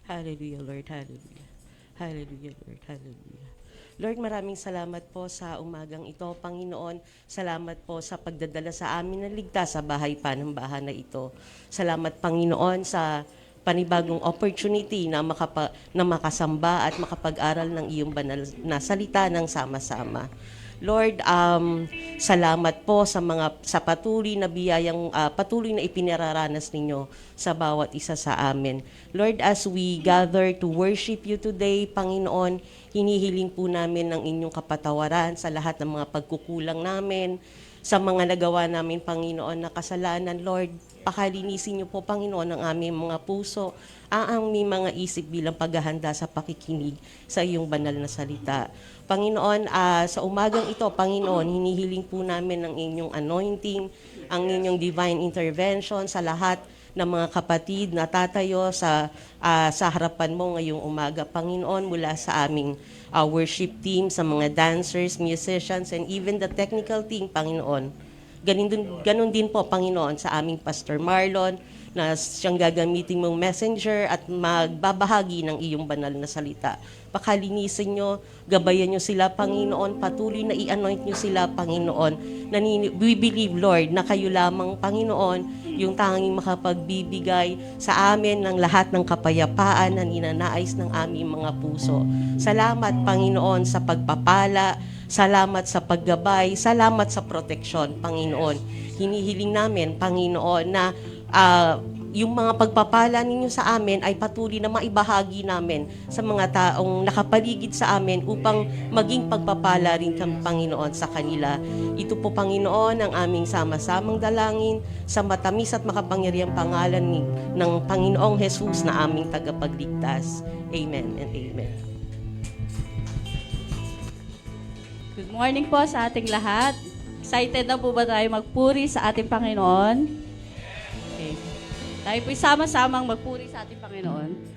Hallelujah, Lord. Hallelujah. Hallelujah, Lord. Hallelujah. Lord, maraming salamat po sa umagang ito. Panginoon, salamat po sa pagdadala sa amin ng ligtas sa bahay panambahan na ito. Salamat, Panginoon, sa panibagong opportunity na, na makasamba at makapag-aral ng iyong banal na salita ng sama-sama. Lord, salamat po sa patuloy na biyayang patuloy na ipinararanas ninyo sa bawat isa sa amin. Lord, as we gather to worship you today, Panginoon, hinihiling po namin ng inyong kapatawaran sa lahat ng mga pagkukulang namin, sa mga nagawa namin, Panginoon, na kasalanan. Lord, pakalinisin niyo po, Panginoon, ang aming mga puso, ang aming mga isip bilang paghahanda sa pakikinig sa iyong banal na salita. Panginoon, sa umagang ito, Panginoon, hinihiling po namin ang inyong anointing, ang inyong divine intervention sa lahat ng mga kapatid na tatayo sa harapan mo ngayong umaga, Panginoon, mula sa aming worship team, sa mga dancers, musicians, and even the technical team, Panginoon. Ganun din po, Panginoon, sa aming Pastor Marlon, na siyang gagamitin mong messenger at magbabahagi ng iyong banal na salita. Pakalinisin nyo, gabayan nyo sila, Panginoon, patuloy na i-anoint nyo sila, Panginoon. We believe, Lord, na kayo lamang, Panginoon, yung tanging makapagbibigay sa amin ng lahat ng kapayapaan na ninanais ng aming mga puso. Salamat, Panginoon, sa pagpapala, salamat sa paggabay, salamat sa proteksyon, Panginoon. Hinihiling namin, Panginoon, na yung mga pagpapala ninyo sa amin ay patuloy na maibahagi namin sa mga taong nakapaligid sa amin upang maging pagpapala rin kami, Panginoon, sa kanila. Ito po, Panginoon, ang aming sama-samang dalangin sa matamis at makapangyarihang pangalan ng Panginoong Jesus na aming tagapagligtas. Amen and amen. Good morning po sa ating lahat. Excited na po ba tayo magpuri sa ating Panginoon? Okay. Tayo po'y sama-samang magpuri sa ating Panginoon.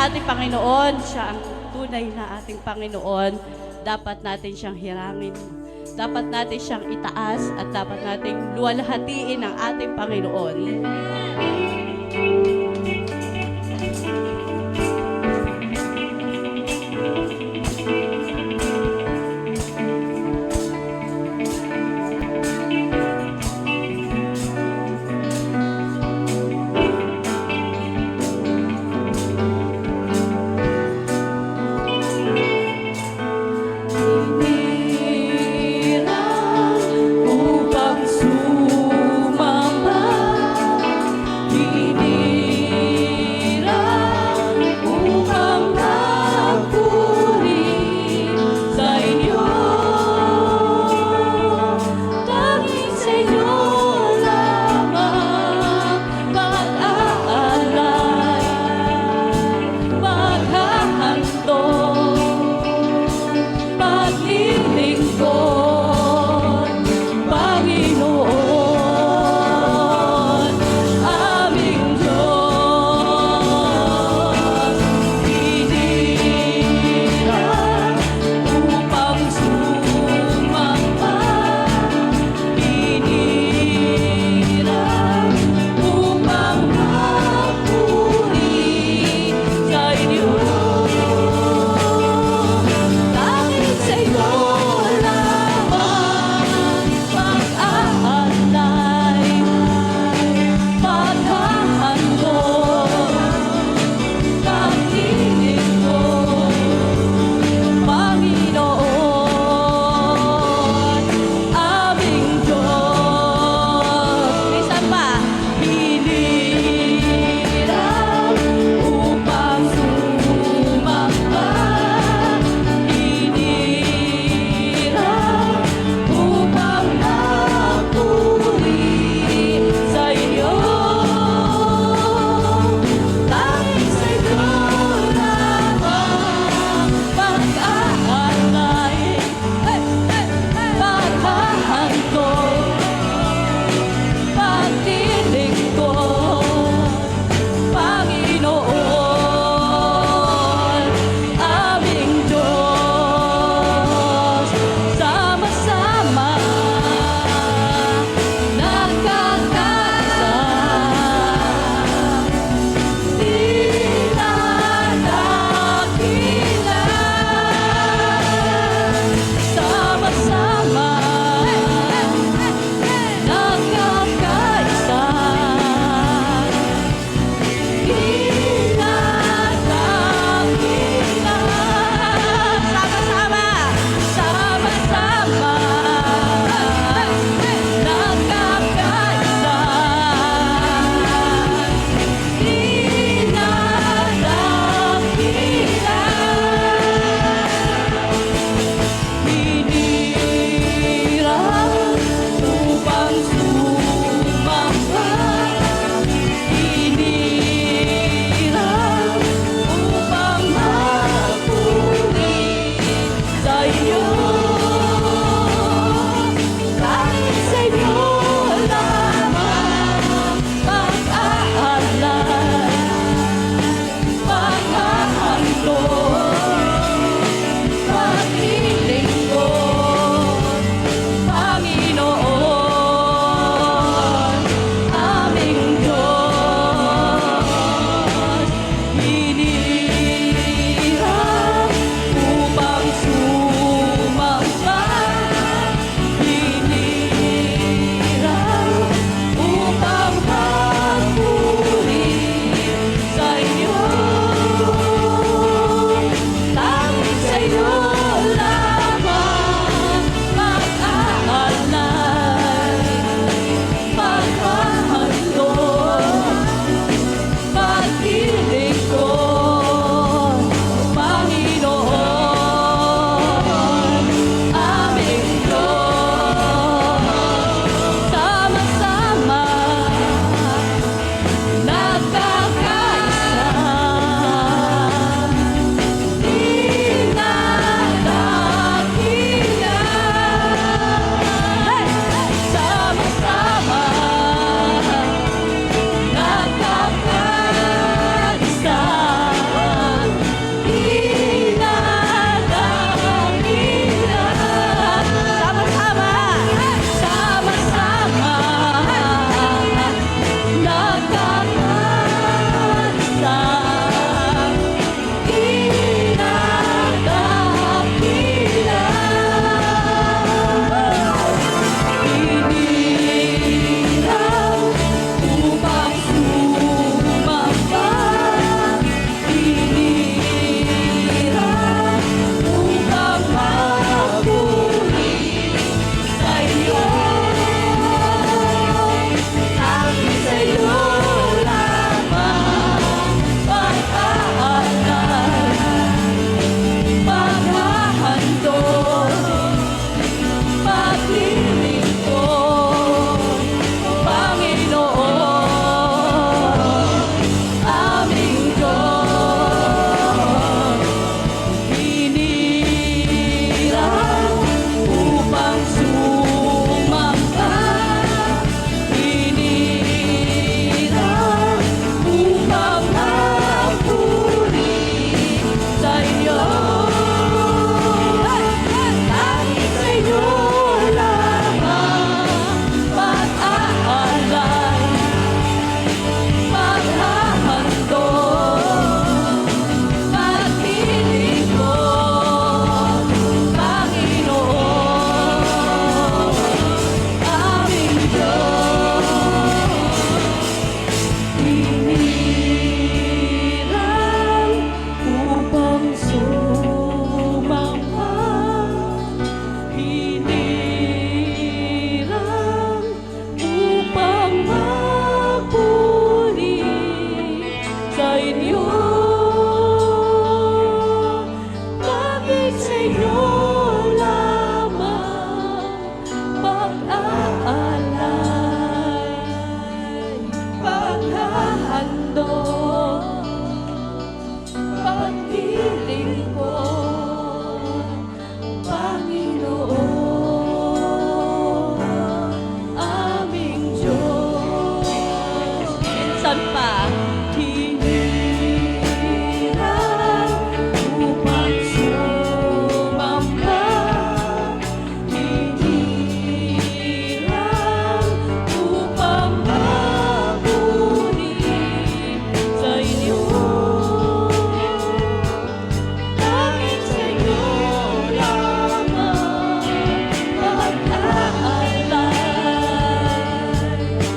sa ating Panginoon, siya ang tunay na ating Panginoon, dapat natin siyang hirangin. Dapat natin siyang itaas at dapat nating luwalhatiin ang ating Panginoon. Upang sumamba, paglilingkod, Panginoon, aming Diyos. Minsan pa, hinirang upang sumamba, hinirang upang mabuli sa inyo. Tanging sa inyo lamang pag-aalay,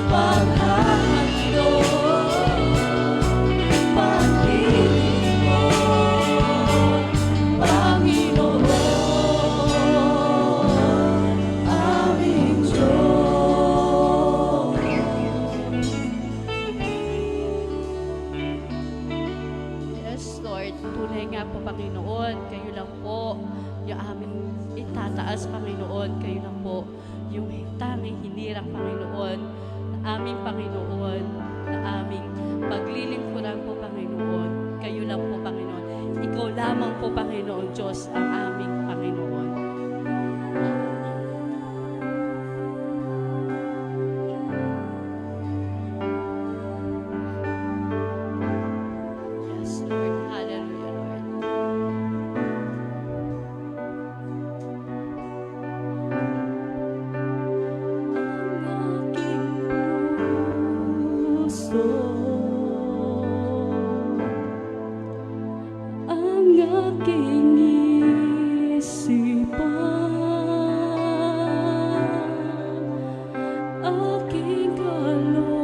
paghahandog, paglilingkod, Panginoon, aming Diyos. Yes, Lord. Tunay nga po, Panginoon. Kayo lang po yung aming itataas, Panginoon. Kayo lang po yung tanging hinirang, Panginoon, na aming Panginoon, na aming paglilingkuran po, Panginoon. Kayo lang po, Panginoon. Ikaw lamang po, Panginoon Diyos, ang aming Panginoon. Yes, Lord. Hallelujah, Lord. Ang aking puso, ang aking isipan, aking kalooban,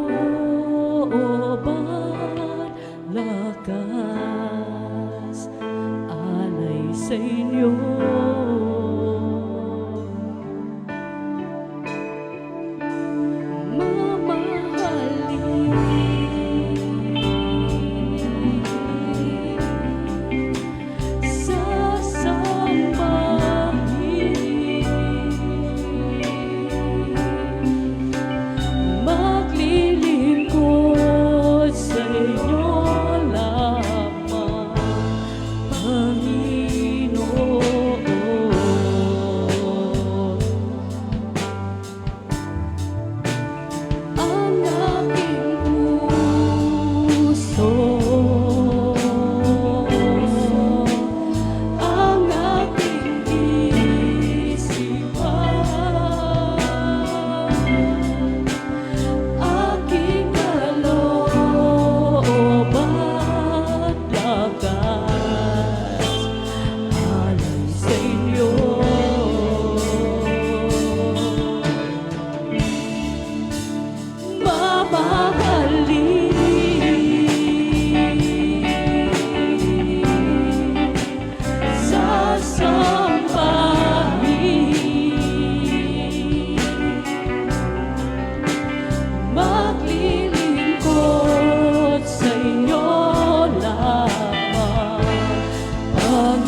lakas, alay sa inyo. Mamahalin, sasambahin, maglilingkod sa inyo lamang, Panginoon. Ang aking puso, ang aking isipan, aking kalooban, lakas, alay sa inyo. Mamahalin, sasambahin, maglilingkod sa inyo lamang, Panginoon.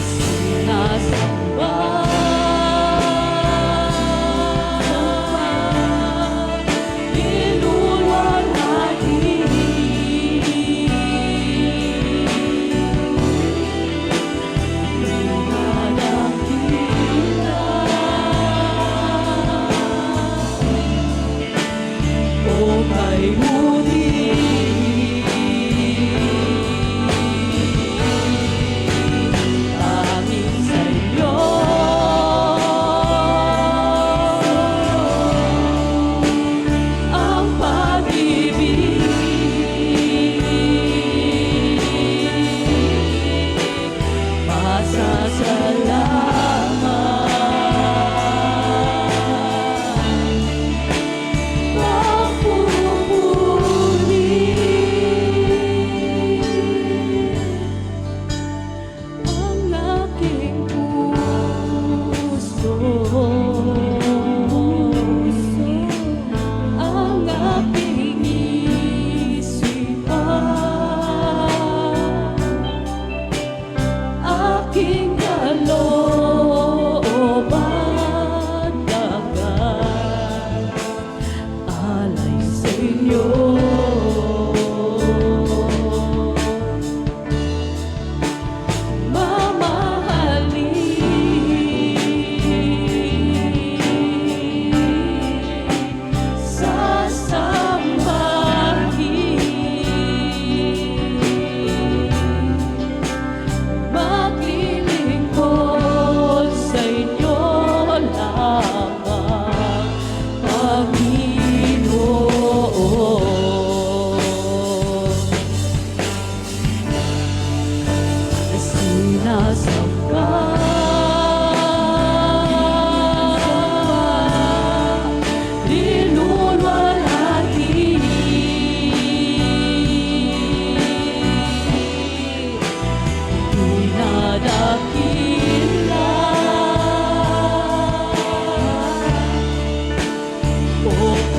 Sinasamba, o kay huli, tanging sa inyo ang pag-ibig, pasasalamat, pagpupuri, inyo. Maglilingkod sa inyo lamang, Panginoon. Sinasamba, nilulwalhati, dinadakila, o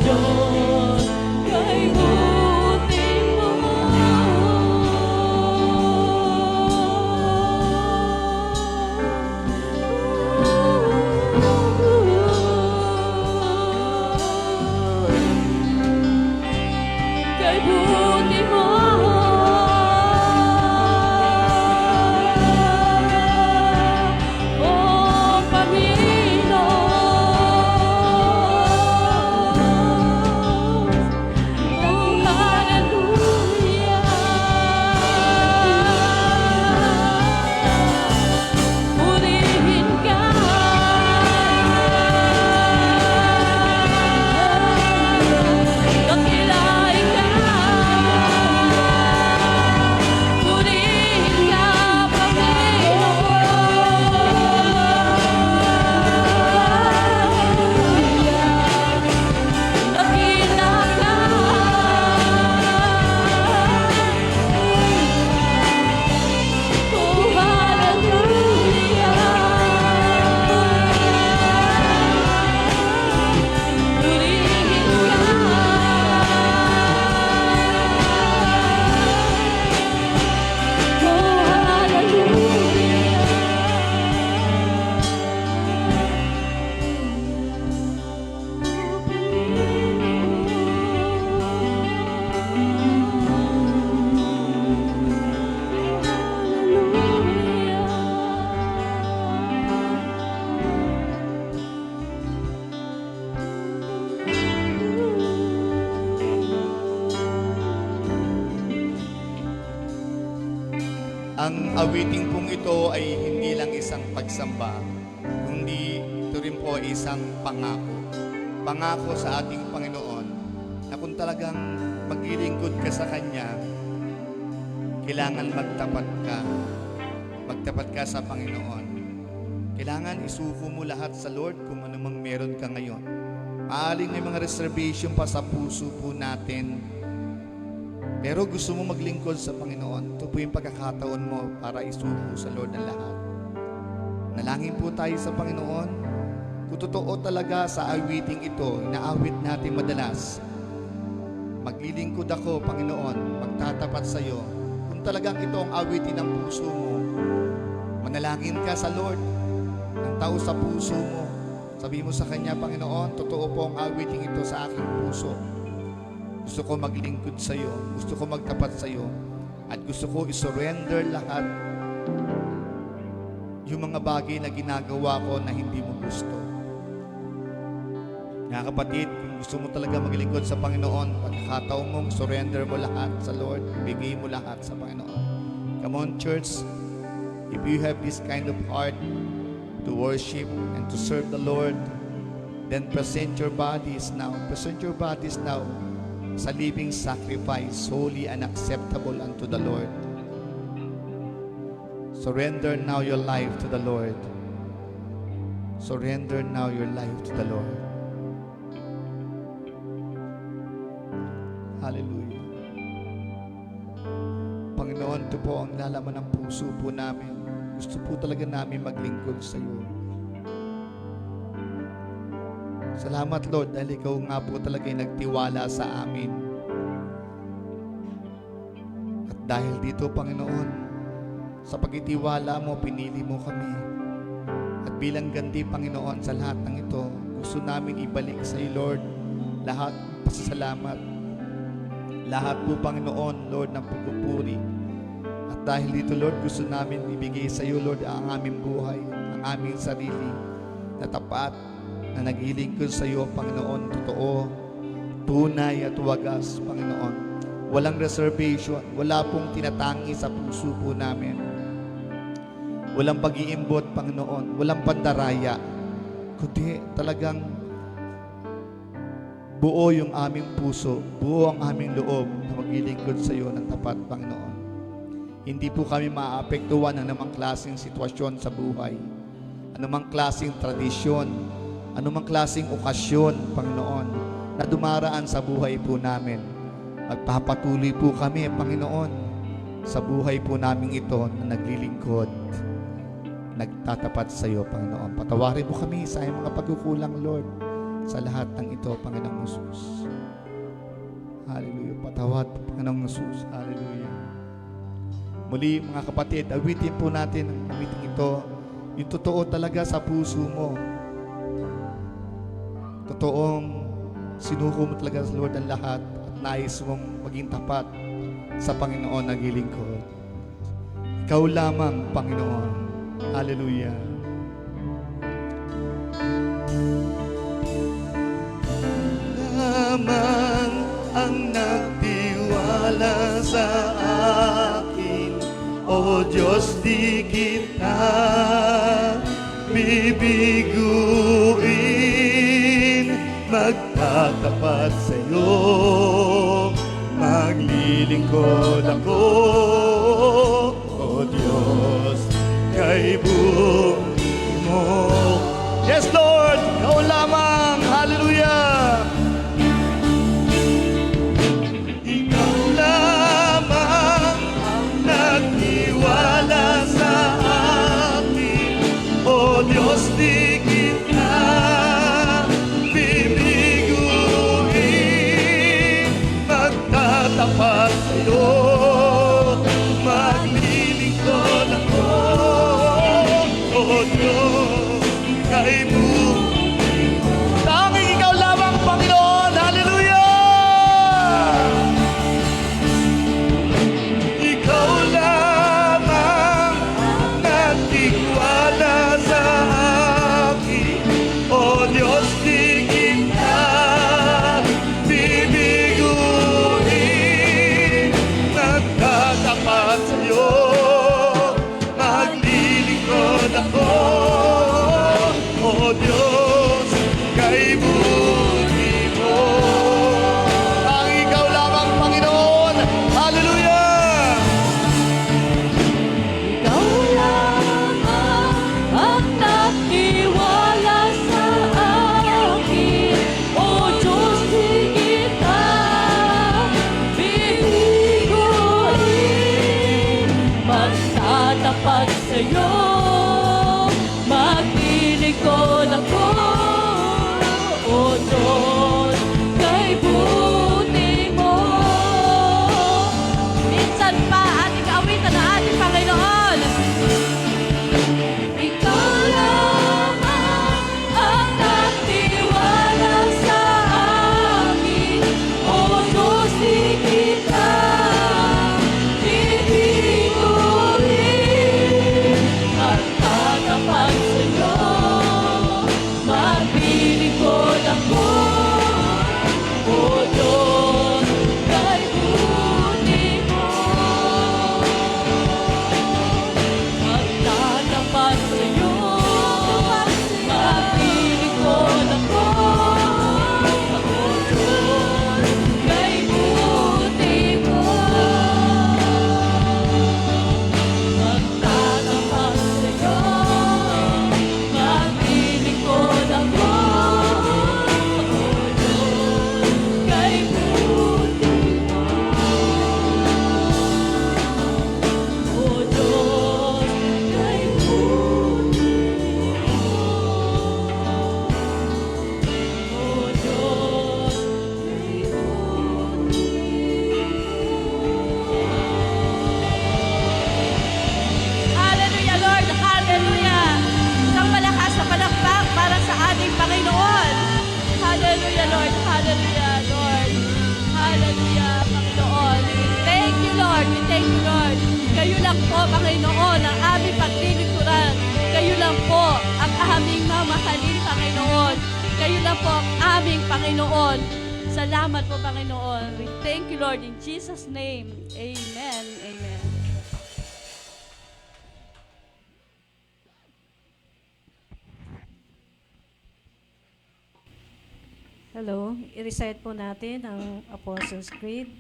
Diyos, kay buti mo. Kay buti mo. Oh, Panginoon. Oh, hallelujah. Purihin ka. Dakilay ka. Purihin ka, Panginoon. Dakila ka. Oh, hallelujah. Purihin ka. Oh, Ang awiting pong ito ay hindi lang isang pagsamba, kundi ito rin po ay isang pangako. Pangako sa ating Panginoon na kung talagang maglilingkod ka sa Kanya, kailangan magtapat ka. Magtapat ka sa Panginoon. Kailangan isuko mo lahat sa Lord kung ano mang meron ka ngayon. Maaring may mga reservation pa sa puso po natin, pero gusto mo maglingkod sa Panginoon. Ito po yung pagkakataon mo para isuko sa Lord ang lahat. Nalangin po tayo sa Panginoon. Kung totoo talaga sa awiting ito, inaawit natin madalas, maglilingkod ako, Panginoon, magtatapat sa iyo. Kung talagang ito ang awitin ng puso mo, manalangin ka sa Lord ng tao sa puso mo. Sabi mo sa Kanya, Panginoon, totoo po ang awiting ito sa aking puso. Gusto ko maglingkod sa iyo, gusto ko magtapat sa iyo, at gusto ko isurrender lahat yung mga bagay na ginagawa ko na hindi mo gusto. Mga kapatid, kung gusto mo talaga maglingkod sa Panginoon, pagkakataon mong surrender mo lahat sa Lord, ibigay mo lahat sa Panginoon. Come on, church, if you have this kind of heart to worship and to serve the Lord, then present your bodies now. Present your bodies now sa living sacrifice, holy and acceptable unto the Lord. Surrender now your life to the Lord. Surrender now your life to the Lord. Hallelujah. Panginoon, ito po ang lalaman ng puso po namin. Gusto po talaga namin maglingkod sa iyo. Salamat, Lord, dahil ikaw nga po talaga ay nagtiwala sa amin. At dahil dito, Panginoon, sa pagtitiwala mo, pinili mo kami. At bilang ganti, Panginoon, sa lahat ng ito, gusto namin ibalik sa iyo, Lord, lahat ng pasasalamat. Lahat po, Panginoon, Lord, ng pagpupuri. At dahil dito, Lord, gusto namin ibigay sa iyo, Lord, ang aming buhay, ang aming sarili, na tapat, na naglilingkod sa iyo, Panginoon, totoo, tunay at wagas, Panginoon. Walang reservation, wala pong tinatangi sa puso po namin. Walang pag-iimbot, Panginoon, walang pandaraya, kundi talagang buo yung aming puso, buo ang aming loob na maglilingkod sa iyo ng tapat, Panginoon. Hindi po kami maaapektuhan ng anumang klaseng sitwasyon sa buhay, anumang klaseng tradisyon, anumang klaseng okasyon, Panginoon, na dumaraan sa buhay po namin. Magpapatuloy po kami, Panginoon, sa buhay po namin ito na naglilingkod, nagtatapat sa iyo, Panginoon. Patawarin mo kami sa aming mga pagkukulang, Lord. sa lahat ng ito, Panginoong Jesus. Hallelujah. Patawad po, Panginoong Jesus. Hallelujah. Muli, mga kapatid, awitin po natin ang awiting ito. Yung totoo talaga sa puso mo. Totoong sinuko mo talaga sa Lord ang lahat at nais mong maging tapat sa Panginoon na gilingkod. Ikaw lamang, Panginoon. Hallelujah. Lamang ang nagtiwala sa akin, O Diyos, di kita bibiguin. Magtatapat sa'yo, maglilingkod ako, O Diyos, kay buhay mo. Yes, Lord! Ikaw lamang! Hallelujah! Ikaw lamang ang nagtiwala sa akin, O Diyos, di kita bibiguin. Magtatapat sa'yo, maglilingkod ako, O Diyos, kay buhay mo. Tanging ikaw lamang, Panginoon. Hallelujah! Ikaw lamang ang nagtiwala sa akin, O Diyos, di kita bibiguin. Nagtatapat sa'yo, maglilingkod ako, O Diyos, kay buhay mo. Ang ikaw lamang, Panginoon. Hallelujah! Ikaw lamang ang nagtiwala sa akin, O Diyos, di kita bibiguin. Magtatapat sa'yo, maglilingkod ako, O Diyos, kay buti mo. Minsan pa ating awitan na ating Panginoon. Ikaw lamang ang nagtiwala sa akin, O Diyos, di kita bibiguin. Magtatapat sa'yo, maglilingkod ako, O Diyos, kay buti mo. Magtatapat sa'yo, maglilingkod ako, O Diyos, kay buti mo. Magtatapat sa'yo, maglilingkod ako, O Diyos, kay buti mo. O Diyos, kay buti mo. O Diyos, kay Hallelujah, Lord! Hallelujah! Isang malakas na palakpak para sa ating Panginoon. Hallelujah, Lord! Hallelujah, Lord! Hallelujah, Panginoon! We thank you, Lord! We thank you, Lord! Kayo lang po, Panginoon, ang aming paglilingkuran. Kayo lang po ang aming mamahalin, Panginoon. Kayo lang po ang aming Panginoon. Salamat po, Panginoon. We thank you, Lord, in Jesus' name. Amen. Amen. Hello, i-recite po natin ang Apostles' Creed.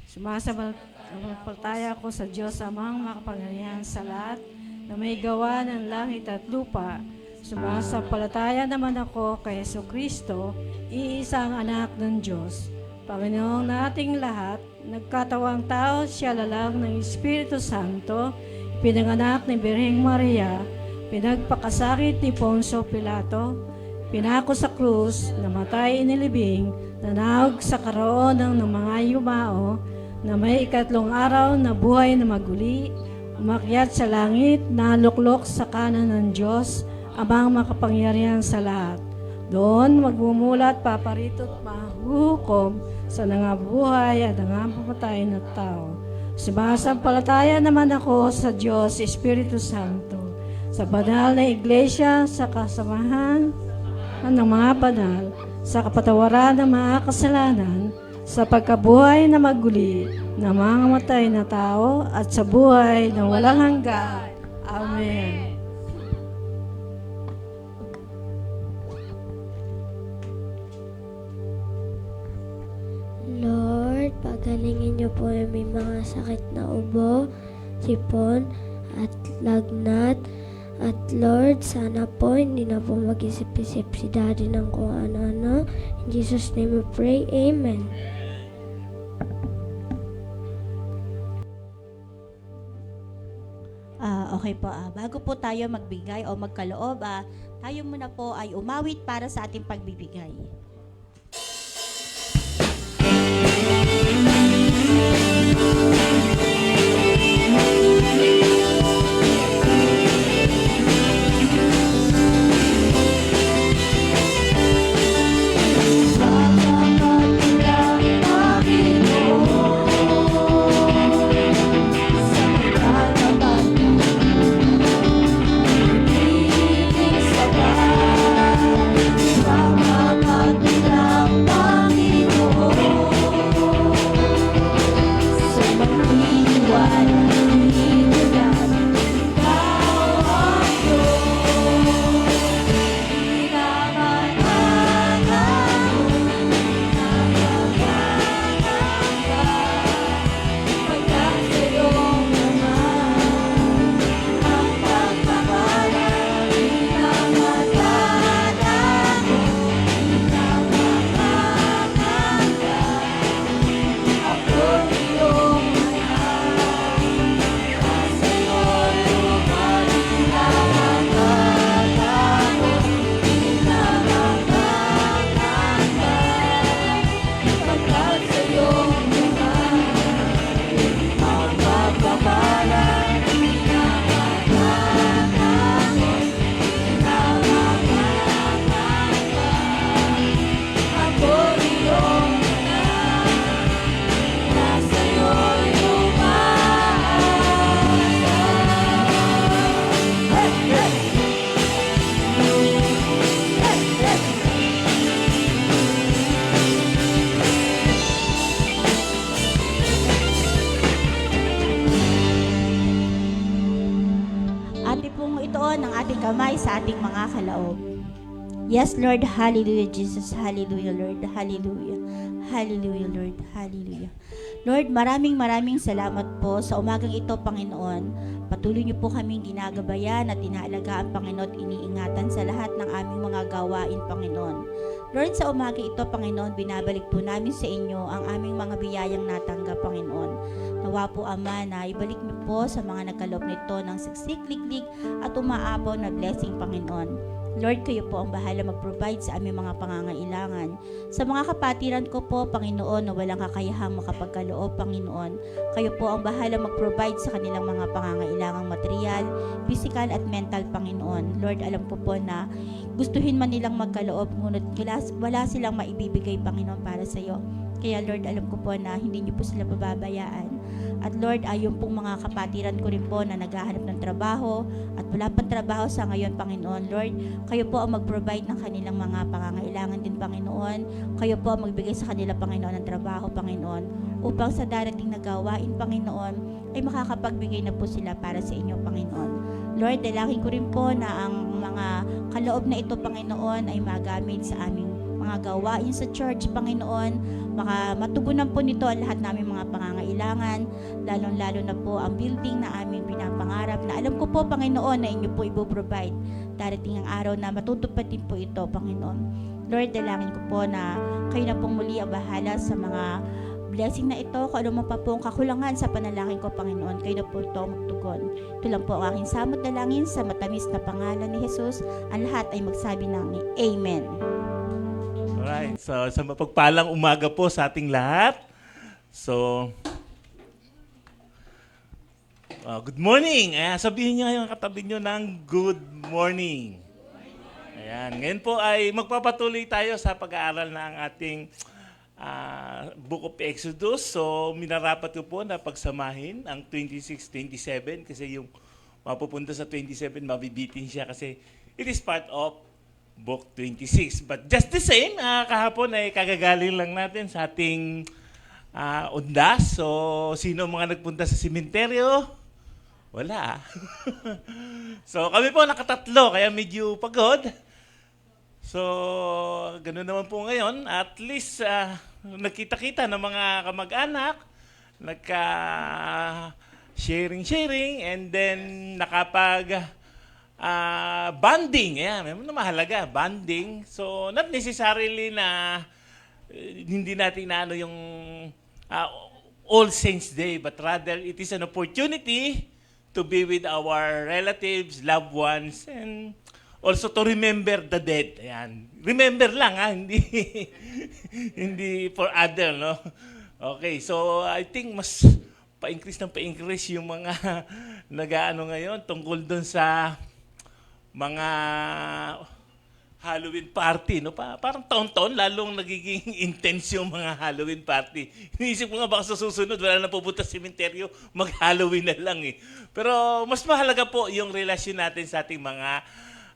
Sumasampalataya ako sa Diyos amang makapangyarihan sa lahat na may gawa ng langit at lupa. Sumasampalataya naman ako kay Jesucristo, iisang anak ng Diyos. Panginoong nating lahat, nagkatawang tao, siya lalang ng Espiritu Santo, pinanganak ni Birheng Maria, pinagpakasakit ni Poncio Pilato, pinako sa krus, namatay inilibing, nanahog sa karoonan ng mga yumao, na may ikatlong araw na buhay na maguli, umakyat sa langit, naluklok sa kanan ng Diyos, amang makapangyarihan sa lahat. Doon magmumulat, paparito at mahuhukom sa nangabuhay at nangapamatay na tao. Sumasampalataya naman ako sa Diyos, Espiritu Santo, sa banal na iglesia, sa kasamahan ng mga banal, sa kapatawaran ng mga kasalanan, sa pagkabuhay na maguli ng mga matay na tao, at sa buhay na walang hanggan. Amen. Lord, pagalingin niyo po yung may mga sakit na ubo, sipon, at lagnat. At Lord, sana po hindi na po mag-isip-isip si Daddy ng kung ano-ano. In Jesus' name we pray, Amen. Okay po, bago po tayo magbigay o magkaloob, tayo muna po ay umawit para sa ating pagbibigay. Kamay sa ating mga kalaob. Yes, Lord, hallelujah, Jesus, hallelujah, Lord, hallelujah, hallelujah, Lord, hallelujah. Lord, maraming salamat po sa umagang ito, Panginoon. Patuloy niyo po kaming ginagabayan at inaalagaan, Panginoon, iniingatan sa lahat ng aming mga gawain, Panginoon. Lord, sa umaga ito, Panginoon, binabalik po namin sa inyo ang aming mga biyayang natanggap, Panginoon. Nawa po, Ama, na ibalik niyo po sa mga nagkaloob nito ng siksik, liglig at umaapaw na blessing, Panginoon. Lord, kayo po ang bahala mag-provide sa aming mga pangangailangan. Sa mga kapatiran ko po, Panginoon, na walang kakayahang makapagkaloob, Panginoon, kayo po ang bahala mag-provide sa kanilang mga pangangailangang material, physical at mental, Panginoon. Lord, alam ko po na gustuhin man nilang magkaloob, ngunit wala silang maibibigay, Panginoon, para sa iyo. Kaya Lord, alam ko po na hindi niyo po sila pababayaan. At Lord, yung pong mga kapatiran ko rin po na naghahanap ng trabaho at wala pang trabaho sa ngayon, Panginoon. Lord, kayo po ang mag-provide ng kanilang mga pangangailangan din, Panginoon. Kayo po ang magbigay sa kanila, Panginoon, ng trabaho, Panginoon. Upang sa darating na gawain, Panginoon, ay makakapagbigay na po sila para sa inyo, Panginoon. Lord, dalangin ko rin po na ang mga kaloob na ito, Panginoon, ay magamit sa aming mga gawain sa church, Panginoon. Baka matugunan po nito ang lahat naming mga pangangailangan, lalong-lalo na po ang building na aming pinapangarap, na alam ko po, Panginoon, na inyo po i-provide. Darating ang araw na matutupad din po ito, Panginoon. Lord, dalangin ko po na kayo na pong muli ang bahala sa mga blessing na ito, kung ano man pa po ang kakulangan sa panalangin ko, Panginoon, kayo na po ito magtugon. Ito lang po ang aking samot dalangin sa matamis na pangalan ni Jesus. Ang lahat ay magsabi ng Amen. Alright, so sa mapagpalang umaga po sa ating lahat. So, good morning. Sabihin niyo yung katabi niyo ng good morning. Ayan, ngayon po ay magpapatuloy tayo sa pag-aaral ng ating Book of Exodus. So, minarapat ko po na pagsamahin ang 26-27 kasi yung mapupunta sa 27, mabibitin siya kasi it is part of Book 26. But just the same, kahapon ay kagagaling lang natin sa ating undas. So, sino mga nagpunta sa simenteryo? Wala. So, kami po nakatatlo, kaya medyo pagod. So, ganoon naman po ngayon. At least, nagkita-kita ng mga kamag-anak, nagka-sharing, and then bonding. Ayan, mahalaga, bonding. So, not necessarily na hindi natin na yung All Saints Day, but rather it is an opportunity to be with our relatives, loved ones, and also to remember the dead. Ayan. Remember lang, hindi hindi for other, no? Okay, so I think mas pa-increase yung mga nag-aano ngayon tungkol doon sa mga Halloween party, no? Parang taon-taon lalong nagiging intense yung mga Halloween party. Iniisip ko nga baka sa susunod wala na pupunta sa sementeryo, mag-Halloween na lang eh. Pero mas mahalaga po yung relasyon natin sa ating mga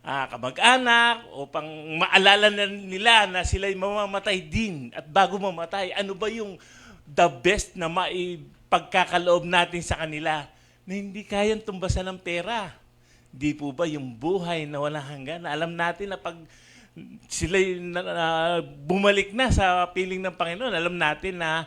kamag-anak upang maalala na nila na sila'y mamamatay din. At bago mamatay, ano ba yung the best na maipagkakaloob natin sa kanila na hindi kayang tumbasan ng pera? Di po ba yung buhay na walang hanggan? Alam natin na pag sila'y bumalik na sa piling ng Panginoon, alam natin na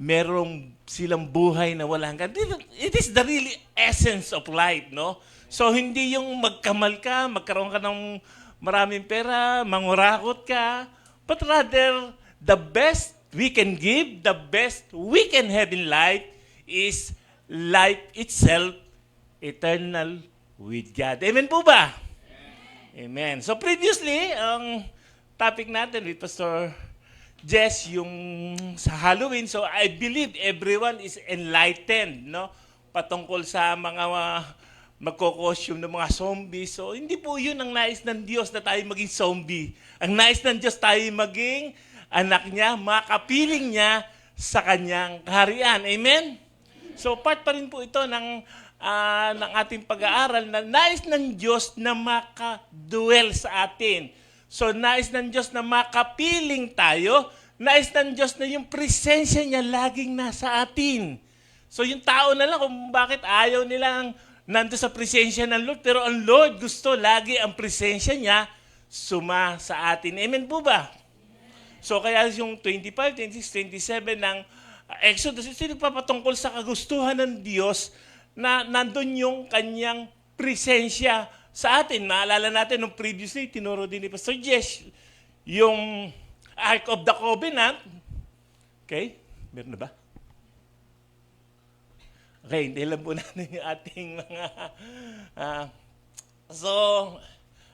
merong silang buhay na walang hanggan. It is the really essence of life, no? So, hindi yung magkamal ka, magkaroon ka ng maraming pera, mangurakot ka, but rather, the best we can give, the best we can have in life is life itself, eternal with God. Amen po ba? Amen. So previously, ang topic natin with Pastor Jess, yung sa Halloween. So I believe everyone is enlightened, no? Patungkol sa mga magko-costume ng mga zombies. So hindi po yun ang nais ng Diyos na tayo maging zombie. Ang nais ng Diyos tayo maging anak niya, makapiling niya sa kanyang kaharian. Amen? So part pa rin po ito ng ating pag-aaral na nais ng Diyos na makaduel sa atin. So nais ng Diyos na makapiling tayo, nais ng Diyos na yung presensya niya laging nasa atin. So yung tao na lang kung bakit ayaw nilang nando sa presensya ng Lord, pero ang Lord gusto lagi ang presensya niya suma sa atin. Amen po ba? So kaya yung 25, 26, 27 ng Exodus, ito nagpapatungkol sa kagustuhan ng Diyos na nandun yung kanyang presensya sa atin. Maalala natin nung previously, tinuro din ni Pastor Jess, yung Ark of the Covenant. Okay? Meron na ba? Okay, hindi lang po natin yung ating mga...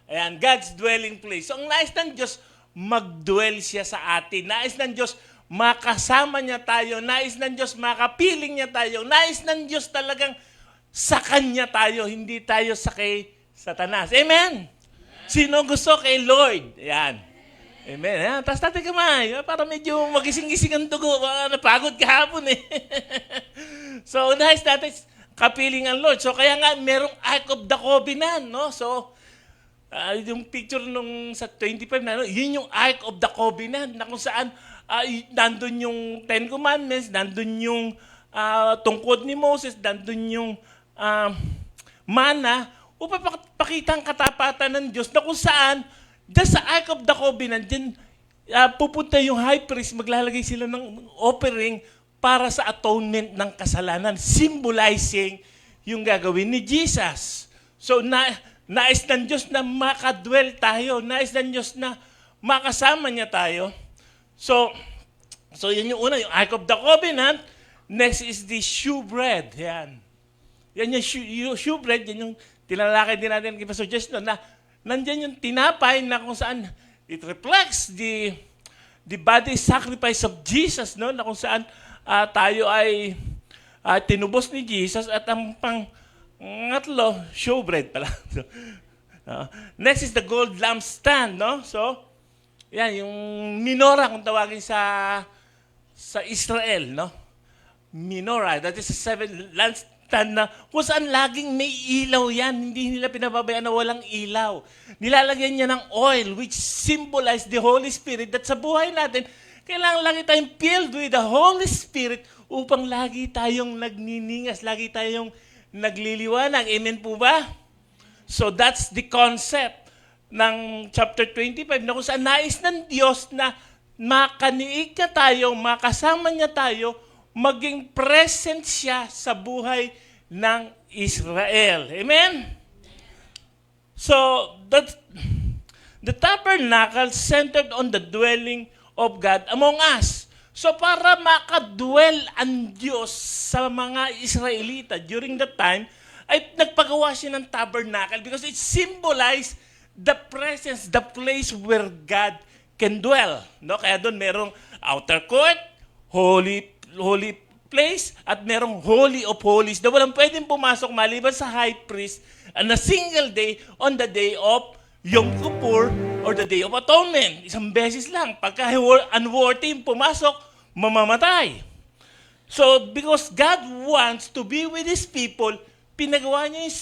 ayan, God's dwelling place. So, ang nais ng Diyos, mag-dwell siya sa atin. Nais ng Diyos, makasama niya tayo. Nais ng Diyos, makapiling niya tayo. Nais ng Diyos talagang sa Kanya tayo, hindi tayo sa kay Satanas. Amen? Sino gusto kay Lord? Ayan. Amen. Ayan. Tapos natin kamay. Para medyo magising-gising ang dugo. Napagod kahapon eh. So, nais natin kapiling ang Lord. So, kaya nga, merong Ark of the Covenant. No? So, yung picture nung sa 25 na, no? Yun yung Ark of the Covenant na kung saan nandun yung Ten Commandments, nandun yung tungkod ni Moses, nandun yung mana, upang pakita ang katapatan ng Diyos na kung saan, dyan sa Ark of the Covenant, dyan pupunta yung high priest, maglalagay sila ng offering para sa atonement ng kasalanan, symbolizing yung gagawin ni Jesus. So, nais ng Diyos na makadwell tayo, nais ng Diyos na makasama niya tayo. So, So yan yung una, yung Ark of the Covenant. Next is the shewbread. Yan. Yan yung shewbread, yan yung tinalakay din natin kay Pastor Jess na nandyan yung tinapay na kung saan it reflects the body sacrifice of Jesus, no? Na kung saan tayo ay tinubos ni Jesus at ang pangatlo, showbread pala. Next is the gold lampstand, no? So, yan, yung menorah kung tawagin sa Israel, no? Menorah, that is a 7 lampstand na kung saan laging may ilaw yan. Hindi nila pinababayaan na walang ilaw. Nilalagyan niya ng oil which symbolize the Holy Spirit that sa buhay natin, kailangan lagi tayong filled with the Holy Spirit upang lagi tayong nagniningas, lagi tayong nagliliwanag. Amen po ba? So that's the concept ng chapter 25 na kung saan nais ng Diyos na makaniig niya tayo, makasama niya tayo, maging present siya sa buhay ng Israel. Amen? So, the tabernacle centered on the dwelling of God among us. So, para makadwell ang Diyos sa mga Israelita during that time, ay nagpagawa siya ng tabernacle because it symbolized the presence, the place where God can dwell. No? Kaya doon merong outer court, holy place, at merong holy of holies na walang pwedeng pumasok maliban sa high priest on a single day on the day of Yom Kippur or the Day of Atonement. Isang beses lang. Pagka unworthy pumasok, mamamatay. So, because God wants to be with His people, pinagawa niya yung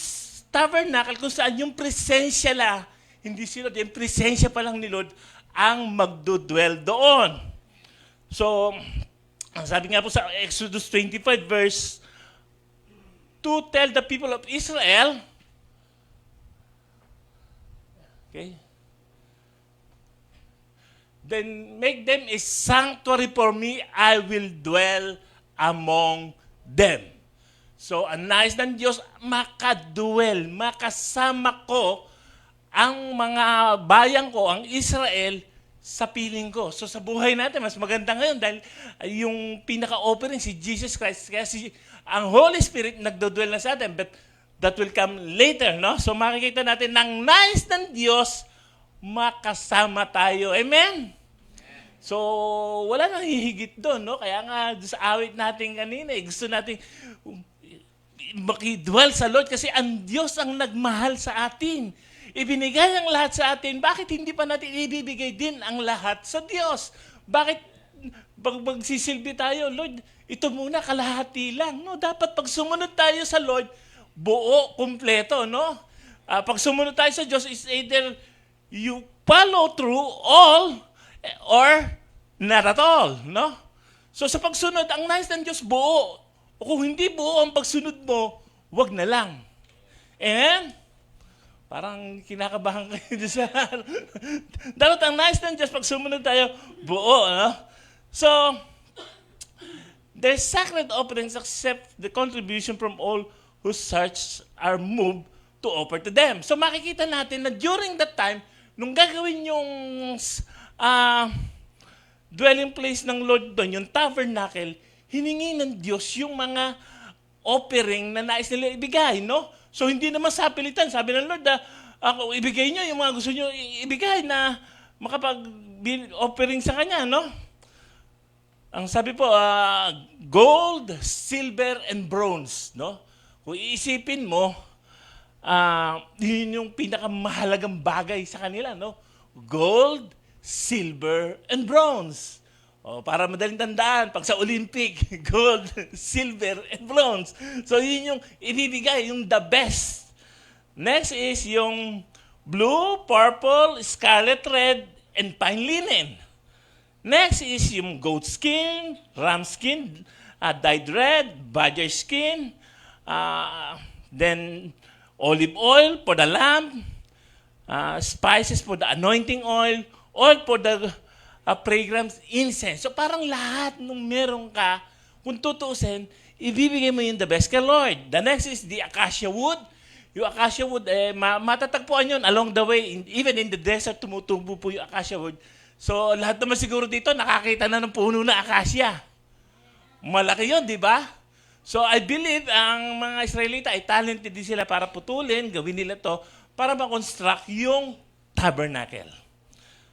tabernacle kung saan yung presensya la, hindi si Lord, yung presensya pa lang ni Lord ang magdudwell doon. So, ang sabi nga po sa Exodus 25 verse 2, tell the people of Israel, okay, then make them a sanctuary for me, I will dwell among them. So, ang nais ng Diyos, makaduel, makasama ko ang mga bayan ko, ang Israel, sa piling ko. So sa buhay natin, mas maganda ngayon dahil yung pinaka-offering si Jesus Christ. Kaya ang Holy Spirit nagdodwell na sa atin. But that will come later, no? So makikita natin ng nais ng Diyos, makasama tayo. Amen? So wala nang hihigit doon, no? Kaya nga sa awit natin kanina, gusto natin makidwell sa Lord kasi ang Diyos ang nagmahal sa atin. Ibinigay ang lahat sa atin, bakit hindi pa natin ibibigay din ang lahat sa Diyos? Bakit magsisilbi tayo, Lord, ito muna, kalahati lang. No? Dapat pag sumunod tayo sa Lord, buo, kumpleto. No? Pag sumunod tayo sa Diyos, is either you follow through all or not at all. No? So sa pagsunod, ang nais ng Diyos, buo. O kung hindi buo ang pagsunod mo, wag na lang. Amen? Parang kinakabahan kayo sa dapat ang nais ng Diyos pag sumunod tayo, buo. No? So, their sacred offerings accept the contribution from all whose hearts are moved to offer to them. So makikita natin na during that time, nung gagawin yung dwelling place ng Lord doon, yung tabernacle, hiningi ng Diyos yung mga offering na nais nila ibigay, no? So hindi naman sa pilitan. Sabi ng Lord, ako ibigay nyo yung mga gusto nyo ibigay na makapag-offering sa Kanya, no? Ang sabi po, gold, silver, and bronze, no? Kung iisipin mo, yun yung pinakamahalagang bagay sa kanila, no? Gold, silver, and bronze. O, para madaling tandaan, pag sa Olympic, gold, silver, and bronze. So, yun yung ibibigay, yung the best. Next is yung blue, purple, scarlet red, and fine linen. Next is yung goat skin, ram skin, dyed red, badger skin, then olive oil for the lamb, spices for the anointing oil for the fragrance incense. So parang lahat nung meron ka, kung tutuusin, ibibigay mo yung the best kay Lord. The next is the acacia wood. Yung acacia wood, matatagpuan yun along the way. Even in the desert, tumutubo po yung acacia wood So lahat naman siguro dito nakakita na ng puno na akasya. Malaki yun, di ba? So I believe ang mga Israelita ay talented din sila para putulin, gawin nila to para ma-construct yung tabernacle.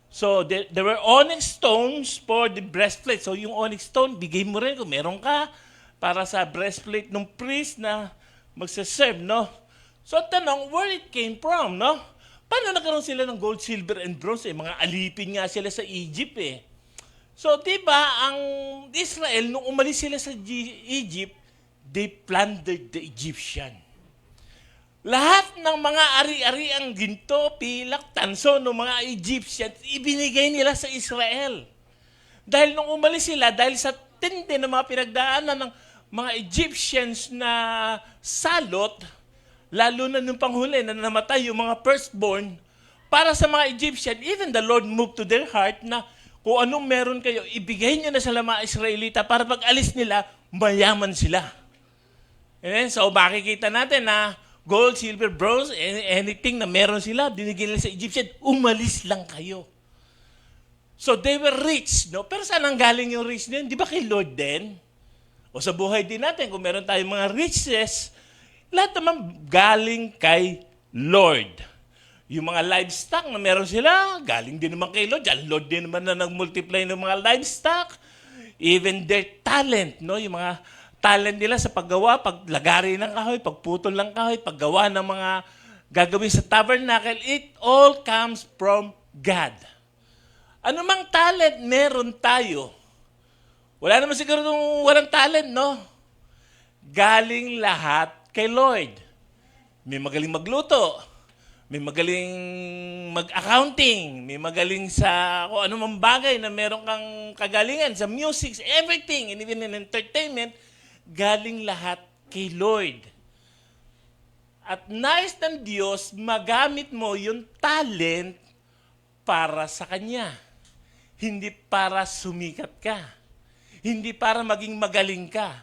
So there were onyx stones for the breastplate. So yung onyx stone, bigay mo rin kung meron ka para sa breastplate ng priest na magsaserve, no? So tanong, where it came from, no? Paano nagkaroon sila ng gold, silver, and bronze? Mga alipin nga sila sa Egypt eh. So, di ba, ang Israel, nung umalis sila sa Egypt, they plundered the Egyptian. Lahat ng mga ari-ariang ginto, pilak, tanso ng mga Egyptians, ibinigay nila sa Israel. Dahil nung umalis sila, dahil sa tindi ng mga pinagdaanan ng mga Egyptians na salot, lalo na nung panghuli na namatay yung mga firstborn, para sa mga Egyptian, even the Lord moved to their heart na kung anong meron kayo, ibigay nyo na sa mga Israelita para pag alis nila, mayaman sila. And so makikita natin na gold, silver, bronze, anything na meron sila, binigyan nila sa Egyptian, umalis lang kayo. So they were rich, no? Pero saan ang galing yung rich na yun? Di ba kay Lord din? O sa buhay din natin, kung meron tayong mga riches, lahat naman galing kay Lord. Yung mga livestock na meron sila, galing din naman kay Lord. Ang Lord din naman na nag-multiply ng mga livestock. Even their talent, no? Yung mga talent nila sa paggawa, paglagari ng kahoy, pagputol ng kahoy, paggawa ng mga gagawin sa tabernacle, it all comes from God. Ano mang talent meron tayo? Wala naman siguro nung walang talent, no? Galing lahat kay Lord. May magaling magluto, may magaling mag-accounting, may magaling sa kung ano mang bagay na meron kang kagalingan, sa music, everything, and even in entertainment, galing lahat kay Lord. At nais ng Diyos, magamit mo yung talent para sa Kanya. Hindi para sumikat ka. Hindi para maging magaling ka.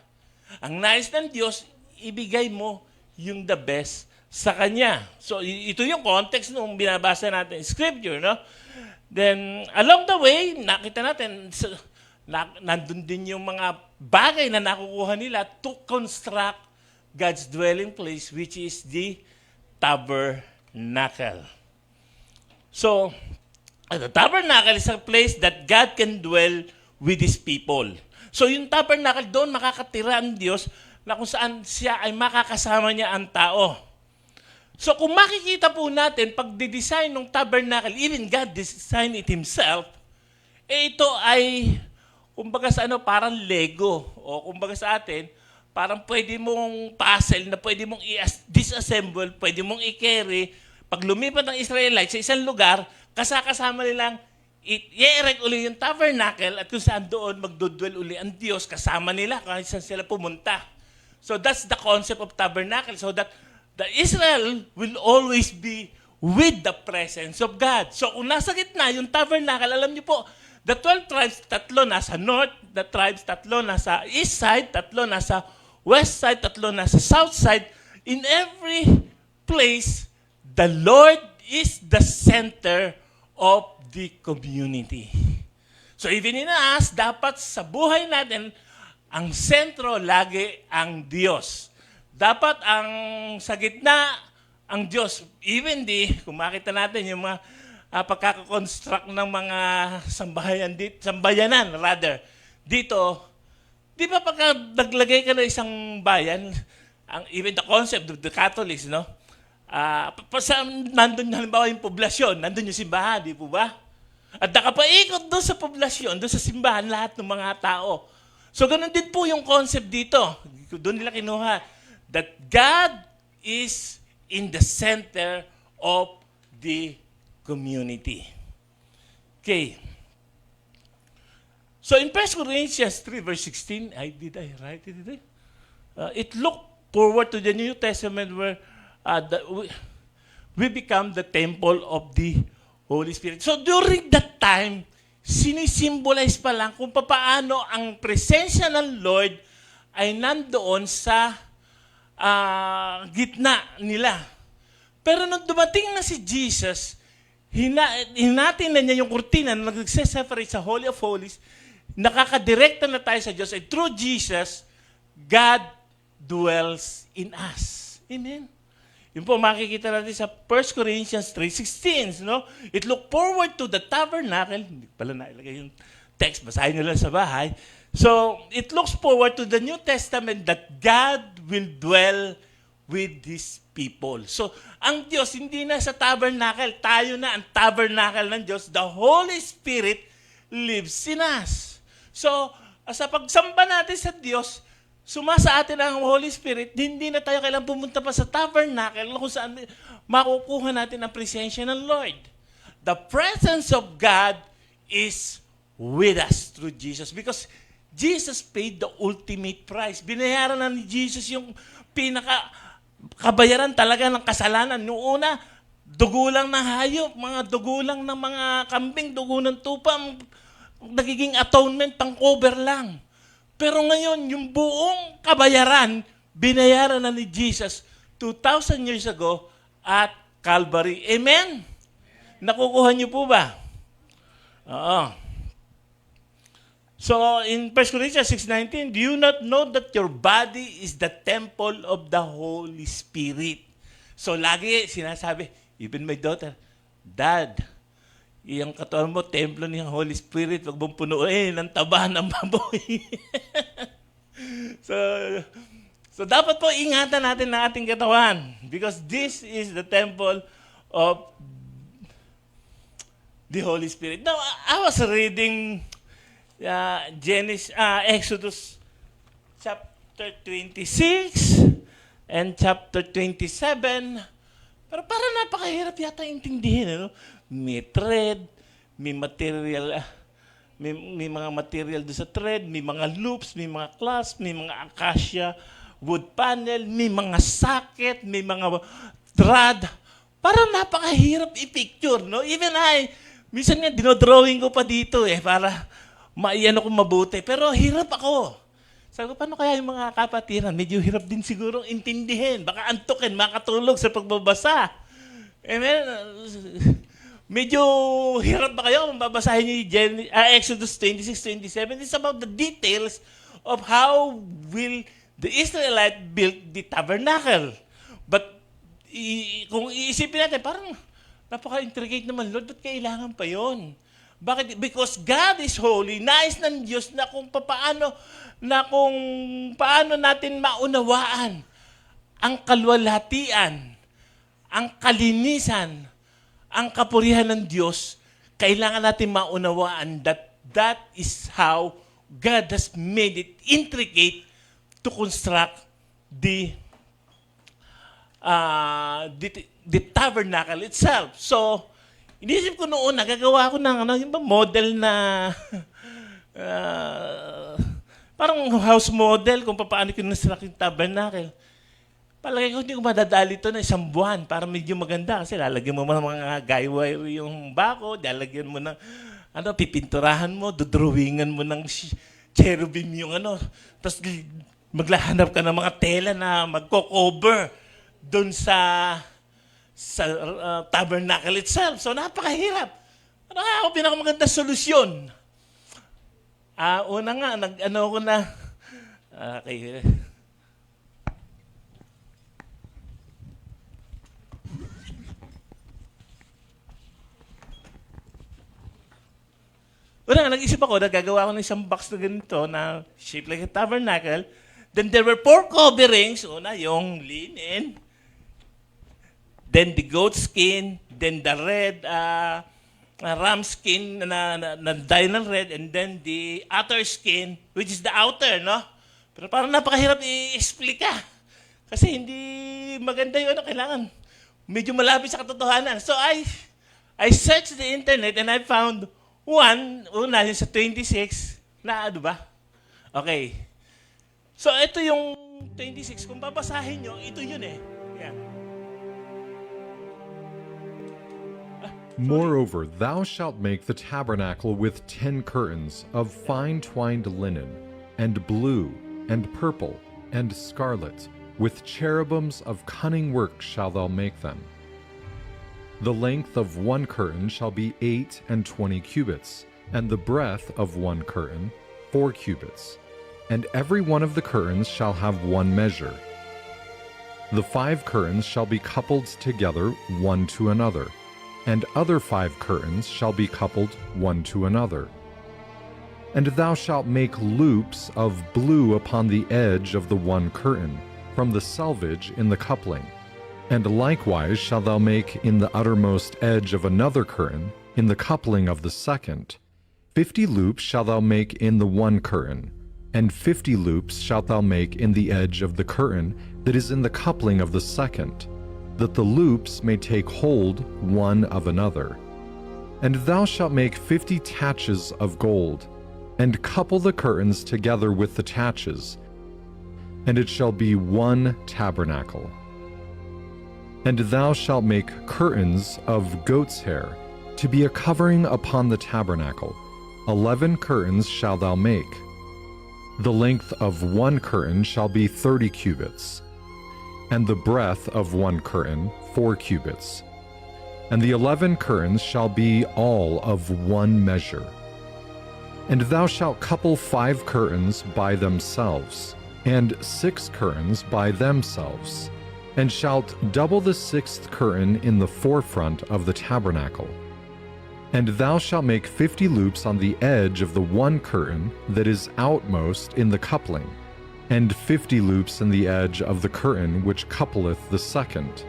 Ang nais ng Diyos, ibigay mo yung the best sa Kanya. So, ito yung context nung binabasa natin scripture, no? Then, along the way, nakita natin, nandun din yung mga bagay na nakukuha nila to construct God's dwelling place, which is the tabernacle. So, the tabernacle is a place that God can dwell with His people. So, yung tabernacle, doon makakatira ang Diyos na kung saan siya ay makakasama niya ang tao. So kung makikita po natin, pag de-design ng tabernacle, even God designed it Himself, ito ay, kumbaga sa parang Lego. O kumbaga sa atin, parang pwede mong puzzle na pwede mong disassemble, pwede mong i-carry. Pag lumipat ng Israelites sa isang lugar, kasama nilang i-erect uli yung tabernacle at kung saan doon magdudwell uli ang Diyos, kasama nila kahit saan sila pumunta. So that's the concept of tabernacle. So that the Israel will always be with the presence of God. So kung nasa gitna yung tabernacle, alam niyo po, the 12 tribes, tatlo nasa north, the tribes, tatlo nasa east side, tatlo nasa west side, tatlo nasa south side. In every place, the Lord is the center of the community. So even in us, dapat sa buhay natin, ang sentro lagi ang Diyos. Dapat ang sa gitna ang Diyos. Even kung makita natin yung mga pagkakakonstruct ng mga sambayanan dito, di ba pagka naglagay ka ng isang bayan, even the concept of the Catholics, no? Nandun halimbawa yung poblasyon, nandun yung simbahan, di po ba? At nakapaikot doon sa poblasyon, doon sa simbahan, lahat ng mga tao. So, ganun din po yung concept dito. Doon nila kinuha that God is in the center of the community. Okay. So, in 1 Corinthians 3 verse 16, did I write it? It looked forward to the New Testament where we become the temple of the Holy Spirit. So, during that time, sinisimbolize pa lang kung paano ang presensya ng Lord ay nandoon sa gitna nila. Pero nung dumating na si Jesus, hinatin na niya yung kurtina na nagse-separate sa Holy of Holies, nakakadirekta na tayo sa Diyos, and through Jesus, God dwells in us. Amen? Yun po makikita natin sa 1 Corinthians 3:16, no? It look forward to the tabernacle. Hindi pala nailagay yung text, basahin nyo lang sa bahay. So, it looks forward to the New Testament that God will dwell with His people. So, ang Diyos hindi na sa tabernacle. Tayo na ang tabernacle ng Diyos. The Holy Spirit lives in us. So, sa pagsamba natin sa Diyos, sumasa atin ang Holy Spirit, hindi na tayo kailangang pumunta pa sa tabernacle kung saan makukuha natin ang presensya ng Lord. The presence of God is with us through Jesus because Jesus paid the ultimate price. Binayaran na ni Jesus yung kabayaran talaga ng kasalanan. Noong una, dugo lang ng hayop, mga dugo lang ng mga kambing, dugo ng tupa, nagiging atonement, pang-cover lang. Pero ngayon, yung buong kabayaran, binayaran na ni Jesus 2,000 years ago at Calvary. Amen? Nakukuha niyo po ba? Oo. So, in 1 Corinthians 6:19, do you not know that your body is the temple of the Holy Spirit? So, lagi sinasabi, even my daughter, Dad, yung katawan mo, templo ng Holy Spirit, wag mong punuin ng taba ng baboy. so, dapat po ingatan natin ang ating katawan because this is the temple of the Holy Spirit. Now, I was reading Exodus chapter 26 and chapter 27. Pero parang napakahirap yata intindihin. Ano? May thread, may material, may mga material doon sa thread, may mga loops, may mga clasp, may mga acacia, wood panel, may mga socket, may mga rod. Parang napakahirap i-picture. No? Even minsan nga dinodrawing ko pa dito para maiano ko mabuti. Pero hirap ako. Sabi ko, paano kaya yung mga kapatiran? Medyo hirap din siguro intindihin. Baka antukin, makatulog sa pagbabasa. Amen? Medyo hirap ba kayo kung babasahin niyo yung Exodus 26:27? It's about the details of how will the Israelite build the tabernacle. But kung iisipin natin, parang napaka-intricate naman, Lord, ba't kailangan pa yon? Bakit? Because God is holy. Nais ng Diyos na kung paano natin maunawaan ang kalwalhatian, ang kalinisan, ang kapurihan ng Diyos, kailangan natin maunawaan that is how God has made it intricate to construct the tabernacle itself. So, inisip ko noon, nagagawa ko ng yung model na parang house model kung paano ko construct yung tabernacle. Palagay ko hindi ko madadali ito na isang buwan para medyo maganda kasi lalagyan mo mga guy wire yung bako, lalagyan mo ng pipinturahan mo, dodrawingan mo ng cherubim yung tapos maglahanap ka ng mga tela na magko-cover doon sa tabernacle itself. So, napakahirap. Ano nga ako pinakamaganda solusyon? Una nga, ko na. Okay. Una nga, nag-isip ako, nagagawa ko ng isang box na ganito na shaped like a tabernacle. Then there were 4 coverings. Una, yung linen. Then the goat skin, then the red ram skin na dye ng red, and then the outer skin, which is the outer, no? Pero parang napakahirap i-explica. Kasi hindi maganda yung kailangan. Medyo malapit sa katotohanan. So I searched the internet and I found una yung sa 26, na ba? Okay. So ito yung 26. Kung babasahin nyo, ito yun eh. Yan. Moreover, thou shalt make the tabernacle with 10 curtains of fine twined linen, and blue, and purple, and scarlet, with cherubims of cunning work shalt thou make them. The length of one curtain shall be 28 cubits, and the breadth of one curtain 4 cubits. And every one of the curtains shall have one measure. The 5 curtains shall be coupled together one to another, and other 5 curtains shall be coupled one to another. And thou shalt make loops of blue upon the edge of the one curtain, from the selvage in the coupling. And likewise shalt thou make in the uttermost edge of another curtain, in the coupling of the second. 50 loops shalt thou make in the one curtain, and 50 loops shalt thou make in the edge of the curtain that is in the coupling of the second, that the loops may take hold one of another. And thou shalt make 50 taches of gold, and couple the curtains together with the taches, and it shall be one tabernacle. And thou shalt make curtains of goat's hair, to be a covering upon the tabernacle. 11 curtains shalt thou make. The length of one curtain shall be 30 cubits, and the breadth of one curtain 4 cubits. And the 11 curtains shall be all of one measure. And thou shalt couple 5 curtains by themselves, and 6 curtains by themselves, and shalt double the 6th curtain in the forefront of the tabernacle. And thou shalt make 50 loops on the edge of the one curtain that is outmost in the coupling, and 50 loops in the edge of the curtain which coupleth the second.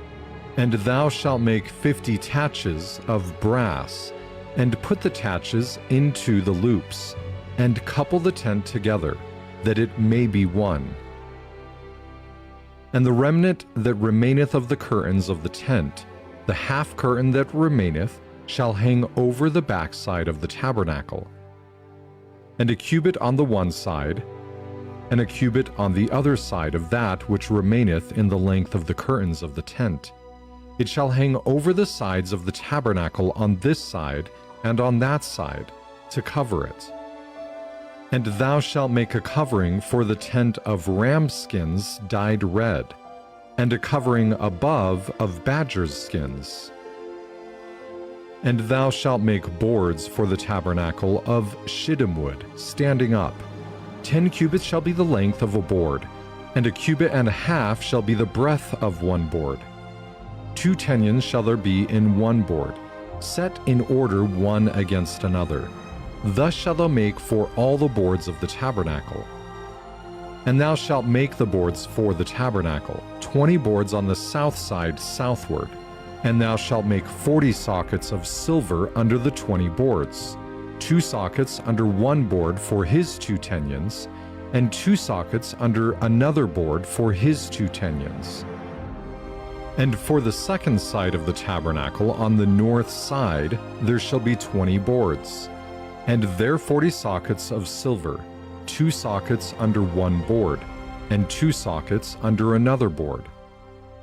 And thou shalt make 50 taches of brass, and put the taches into the loops, and couple the tent together, that it may be one. And the remnant that remaineth of the curtains of the tent, the half curtain that remaineth, shall hang over the backside of the tabernacle, and a cubit on the one side, and a cubit on the other side of that which remaineth in the length of the curtains of the tent. It shall hang over the sides of the tabernacle on this side and on that side, to cover it. And thou shalt make a covering for the tent of ram skins dyed red, and a covering above of badgers' skins. And thou shalt make boards for the tabernacle of shittim wood, standing up. 10 cubits shall be the length of a board, and a cubit and a half shall be the breadth of one board. 2 tenons shall there be in one board, set in order one against another. Thus shalt thou make for all the boards of the tabernacle. And thou shalt make the boards for the tabernacle, 20 boards on the south side southward. And thou shalt make 40 sockets of silver under the 20 boards, 2 sockets under one board for his 2 tenons, and 2 sockets under another board for his 2 tenons. And for the second side of the tabernacle on the north side there shall be 20 boards, and there 40 sockets of silver, 2 sockets under one board, and 2 sockets under another board.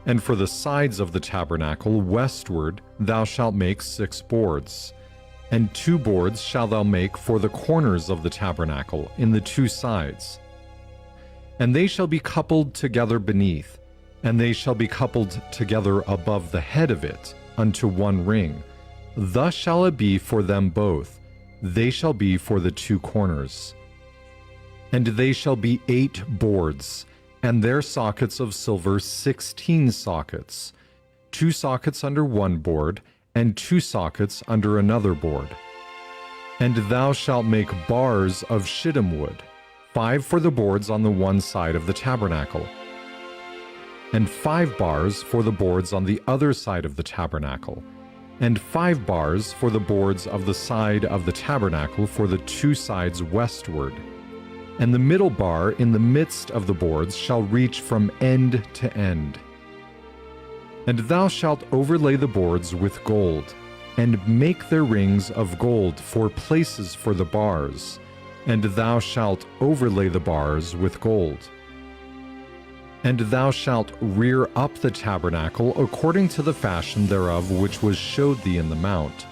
And for the sides of the tabernacle westward thou shalt make 6 boards, and 2 boards shalt thou make for the corners of the tabernacle in the 2 sides. And they shall be coupled together beneath, and they shall be coupled together above the head of it unto one ring. Thus shall it be for them both. They shall be for the 2 corners. And they shall be 8 boards, and their sockets of silver 16 sockets, 2 sockets under one board, and 2 sockets under another board. And thou shalt make bars of shittim wood, 5 for the boards on the one side of the tabernacle, and 5 bars for the boards on the other side of the tabernacle, and 5 bars for the boards of the side of the tabernacle for the 2 sides westward. And the middle bar in the midst of the boards shall reach from end to end. And thou shalt overlay the boards with gold, and make their rings of gold for places for the bars, and thou shalt overlay the bars with gold. And thou shalt rear up the tabernacle according to the fashion thereof which was showed thee in the mount.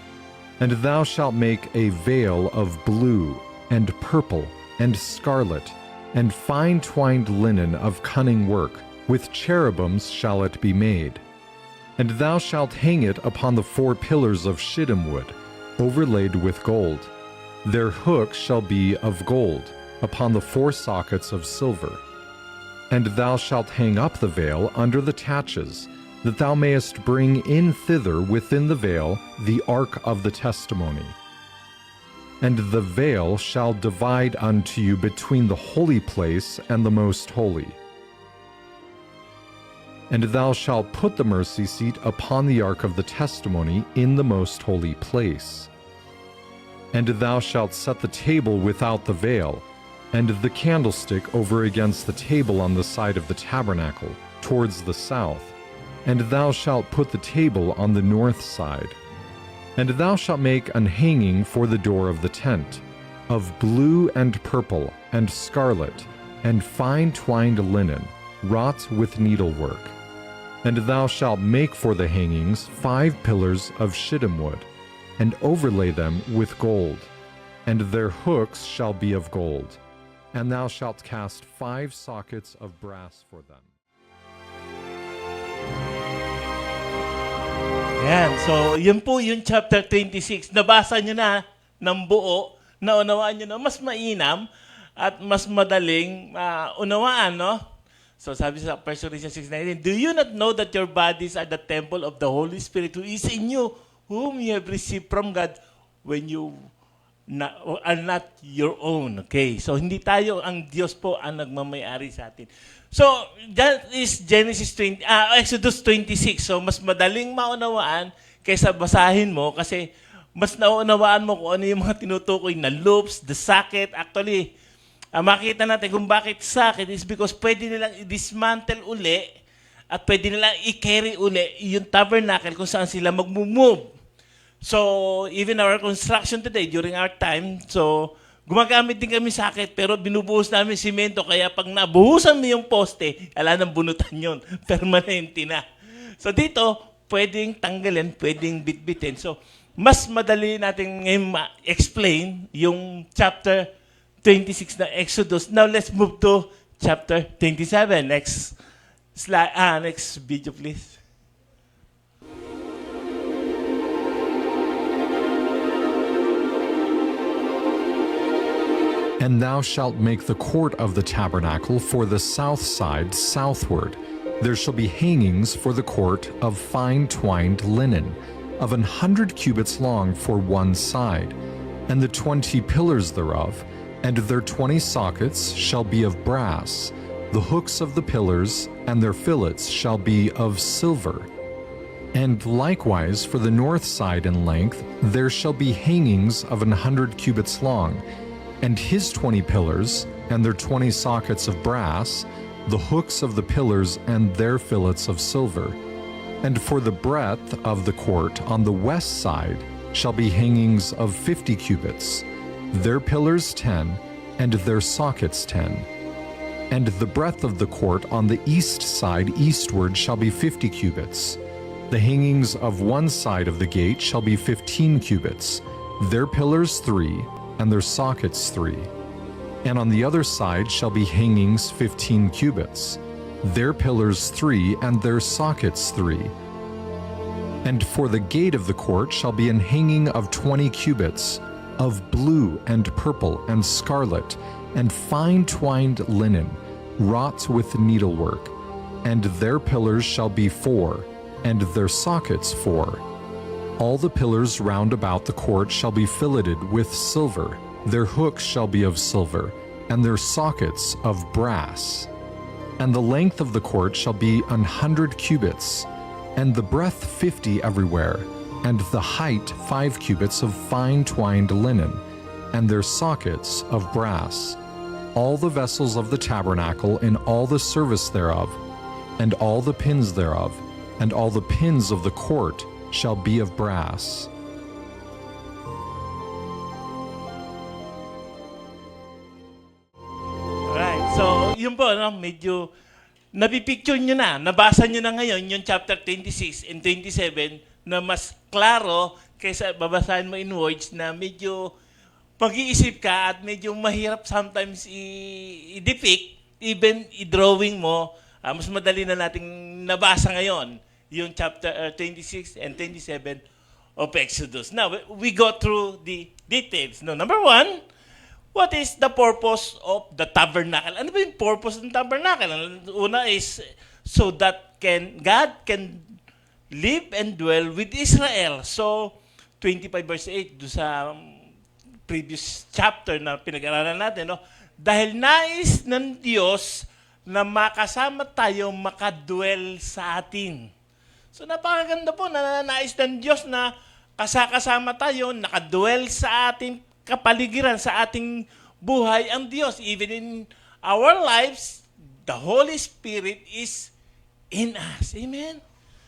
And thou shalt make a veil of blue, and purple, and scarlet, and fine twined linen of cunning work, with cherubims shall it be made. And thou shalt hang it upon the 4 pillars of shittim wood, overlaid with gold. Their hooks shall be of gold, upon the 4 sockets of silver. And thou shalt hang up the veil under the taches, that thou mayest bring in thither within the veil the ark of the testimony. And the veil shall divide unto you between the holy place and the most holy. And thou shalt put the mercy seat upon the ark of the testimony in the most holy place. And thou shalt set the table without the veil, and the candlestick over against the table on the side of the tabernacle, towards the south. And thou shalt put the table on the north side. And thou shalt make an hanging for the door of the tent, of blue and purple and scarlet, and fine twined linen, wrought with needlework. And thou shalt make for the hangings 5 pillars of shittim wood, and overlay them with gold. And their hooks shall be of gold. And thou shalt cast 5 sockets of brass for them. Yan. So, yun po yung chapter 26. Nabasa nyo na ng buo, naunawaan nyo na mas mainam at mas madaling unawaan, no? So, sabi sa 1 Corinthians 6:19, do you not know that your bodies are the temple of the Holy Spirit who is in you, whom you have received from God when you are not your own? Okay? So, hindi tayo, ang Diyos po ang nagmamayari sa atin. So, that is Exodus 26. So, mas madaling maunawaan kaysa basahin mo kasi mas naunawaan mo kung ano yung mga tinutukoy na loops, the socket. Actually, makita natin kung bakit socket is because pwede nilang i-dismantle uli at pwede nilang i-carry uli yung tabernacle kung saan sila mag-move. So, even our construction today, during our time, so, gumagamit din kami socket pero binubuhos namin simento kaya pag nabuhusan mo yung poste, ala nang bunutan yun. Permanente na. So, dito, pwedeng tanggalin, pwedeng bitbitin. So, mas madali natin ngayon ma-explain yung chapter 26 na Exodus. Now, let's move to chapter 27. Next slide, next video, please. And thou shalt make the court of the tabernacle for the south side southward. There shall be hangings for the court of fine twined linen, of 100 cubits long for one side, and the 20 pillars thereof, and their 20 sockets shall be of brass. The hooks of the pillars and their fillets shall be of silver. And likewise for the north side in length there shall be hangings of 100 cubits long, and his 20 pillars and their 20 sockets of brass, the hooks of the pillars and their fillets of silver. And for the breadth of the court on the west side shall be hangings of 50 cubits, their pillars 10, and their sockets 10. And the breadth of the court on the east side eastward shall be 50 cubits. The hangings of one side of the gate shall be 15 cubits, their pillars 3, and their sockets 3. And on the other side shall be hangings 15 cubits, their pillars 3, and their sockets 3. And for the gate of the court shall be an hanging of 20 cubits, of blue and purple and scarlet, and fine twined linen, wrought with needlework. And their pillars shall be 4, and their sockets 4. All the pillars round about the court shall be filleted with silver. Their hooks shall be of silver, and their sockets of brass. And the length of the court shall be 100 cubits, and the breadth 50 everywhere, and the height 5 cubits of fine twined linen, and their sockets of brass. All the vessels of the tabernacle in all the service thereof, and all the pins thereof, and all the pins of the court shall be of brass. Alright, so yun po, no? Medyo napipicture nyo na, nabasa nyo na ngayon yung chapter 26 and 27 na mas klaro kaysa babasahin mo in words na medyo mag-iisip ka at medyo mahirap sometimes i-depict, even i-drawing mo, mas madali na nating nabasa ngayon yung chapter 26 and 27 of Exodus. Now, we go through the details. No, number 1, what is the purpose of the tabernacle? Ano ba yung purpose ng tabernacle? Una is so that God can live and dwell with Israel. So, 25 verse 8, do sa previous chapter na pinag-aralan natin, no? Dahil nais ng Diyos na makasama tayo, makadwell sa atin. So napakaganda po na nais ng Diyos na kasama tayo, nakadwell sa ating kapaligiran, sa ating buhay ang Diyos. Even in our lives, the Holy Spirit is in us. Amen?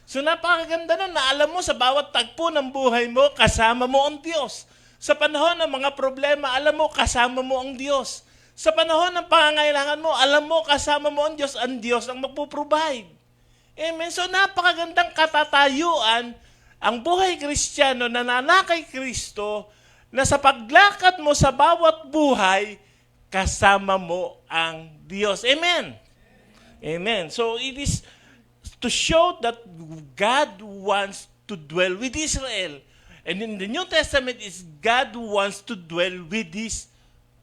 So napakaganda nun na alam mo sa bawat tagpo ng buhay mo, kasama mo ang Diyos. Sa panahon ng mga problema, alam mo, kasama mo ang Diyos. Sa panahon ng pangangailangan mo, alam mo, kasama mo ang Diyos ang magpo-provide. Amen? So napakagandang katatayuan ang buhay Kristiyano na nanakay Kristo, na sa paglakad mo sa bawat buhay, kasama mo ang Diyos. Amen? Amen. So it is to show that God wants to dwell with Israel. And in the New Testament, is God wants to dwell with His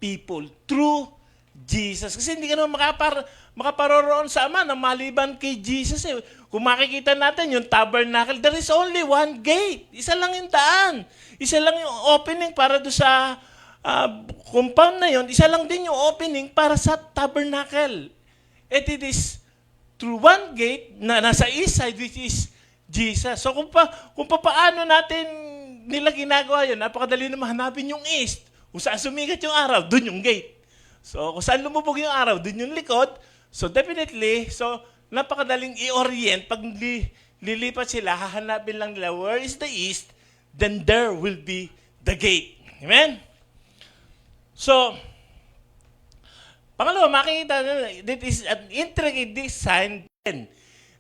people through Jesus. Kasi hindi ka naman makaparoroon sa Ama na maliban kay Jesus. Eh. Kung makikita natin yung tabernacle, there is only one gate. Isa lang yung daan. Isa lang yung opening para do sa compound na yun. Isa lang din yung opening para sa tabernacle. And it is through one gate na nasa east side, which is Jesus. So kung paano natin nila ginagawa yun, napakadali na mahanapin yung east. Kung saan sumikat yung araw, dun yung gate. So kung saan lumubog yung araw, dun yung likod. So definitely, napakadaling i-orient. Pag lilipat sila, hahanapin lang nila where is the east, then there will be the gate. Amen? So, pangalawa, makikita na that is an intricate design.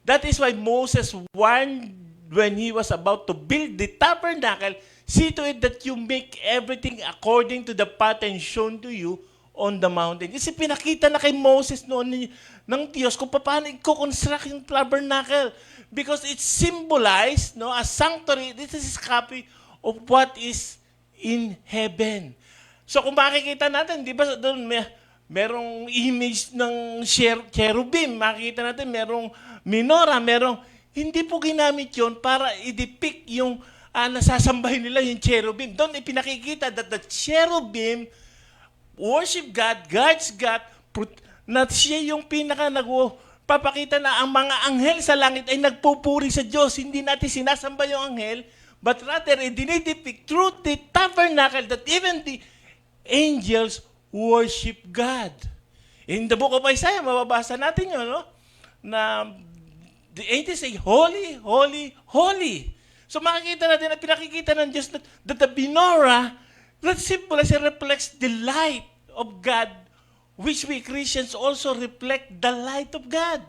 That is why Moses warned when he was about to build the tabernacle, see to it that you make everything according to the pattern shown to you on the mountain. Kasi pinakita na kay Moses noon ng Diyos kung paano i-construct yung tabernacle. Because it symbolized a sanctuary. This is a copy of what is in heaven. So kung makikita natin, di ba doon merong image ng cherubim, makikita natin merong menorah, hindi po ginamit yon para i-depict yung nasasambahin nila yung cherubim. Doon ipinakikita that the cherubim worship God, God's God, na siya yung papakita na ang mga anghel sa langit ay nagpupuri sa Diyos. Hindi natin sinasamba yung anghel, but rather dinidepict through the tabernacle that even the angels worship God. In the book of Isaiah, mababasa natin yun, no? Na the angels say, holy, holy, holy. So makikita natin na pinakikita ng Diyos that the menorah, that symbolizes and reflects the light of God, which we Christians also reflect the light of God.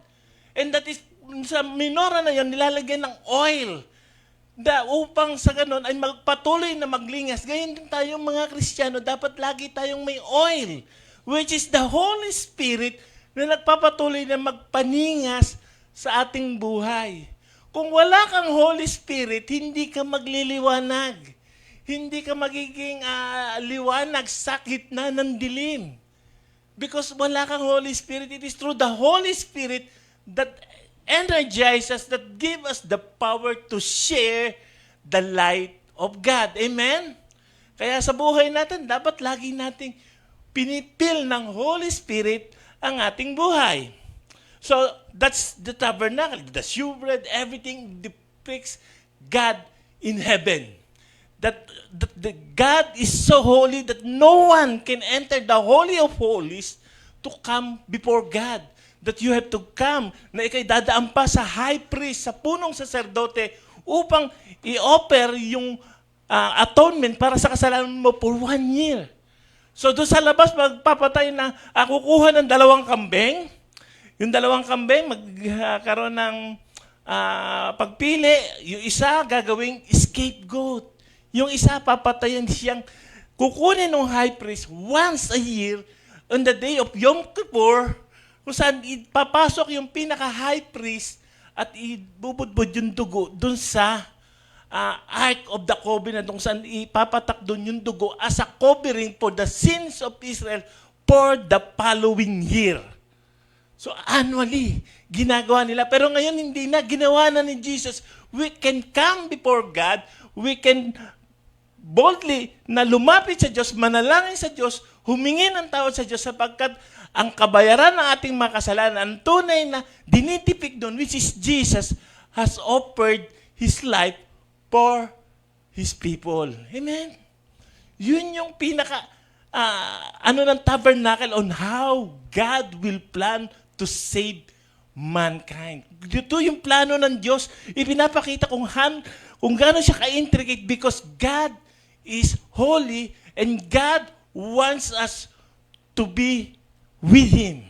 And that is, sa menorah na yun, nilalagyan ng oil. Upang sa ganun ay magpatuloy na maglingas. Ganyan din tayong mga Kristiyano, dapat lagi tayong may oil, which is the Holy Spirit na nagpapatuloy na magpaningas sa ating buhay. Kung wala kang Holy Spirit, hindi ka magliliwanag. Hindi ka magiging liwanag sa gitna ng dilim. Because wala kang Holy Spirit, it is through the Holy Spirit that energizes us, that give us the power to share the light of God. Amen? Kaya sa buhay natin, dapat lagi nating pinipil ng Holy Spirit ang ating buhay. So, that's the tabernacle. The shewbread, everything depicts God in heaven. That the God is so holy that no one can enter the Holy of Holies to come before God. That you have to come, na ikay dadaan pa sa high priest, sa punong saserdote, upang i-offer yung atonement para sa kasalanan mo for 1 year. So doon sa labas, magpapatay na, kukuha ng 2 kambing. Yung 2 kambing, magkaroon ng pagpili. Yung isa, gagawing scapegoat. Yung isa, papatayin siyang kukunin ng high priest once a year on the day of Yom Kippur, kung saan papasok yung pinaka-high priest at ibubudbud yung dugo dun sa Ark of the Covenant, kung saan ipapatak dun yung dugo as a covering for the sins of Israel for the following year. So annually, ginagawa nila. Pero ngayon hindi na, ginawa na ni Jesus. We can come before God, we can boldly na lumapit sa Diyos, manalangin sa Diyos, humingi ng tawad sa Diyos sapagkat ang kabayaran ng ating mga kasalanan, ang tunay na dinitipik doon, which is Jesus, has offered His life for His people. Amen? Yun yung pinaka, ng tabernacle on how God will plan to save mankind. Ito yung plano ng Diyos. Ipinapakita kung gaano siya ka-intricate because God is holy and God wants us to be with Him.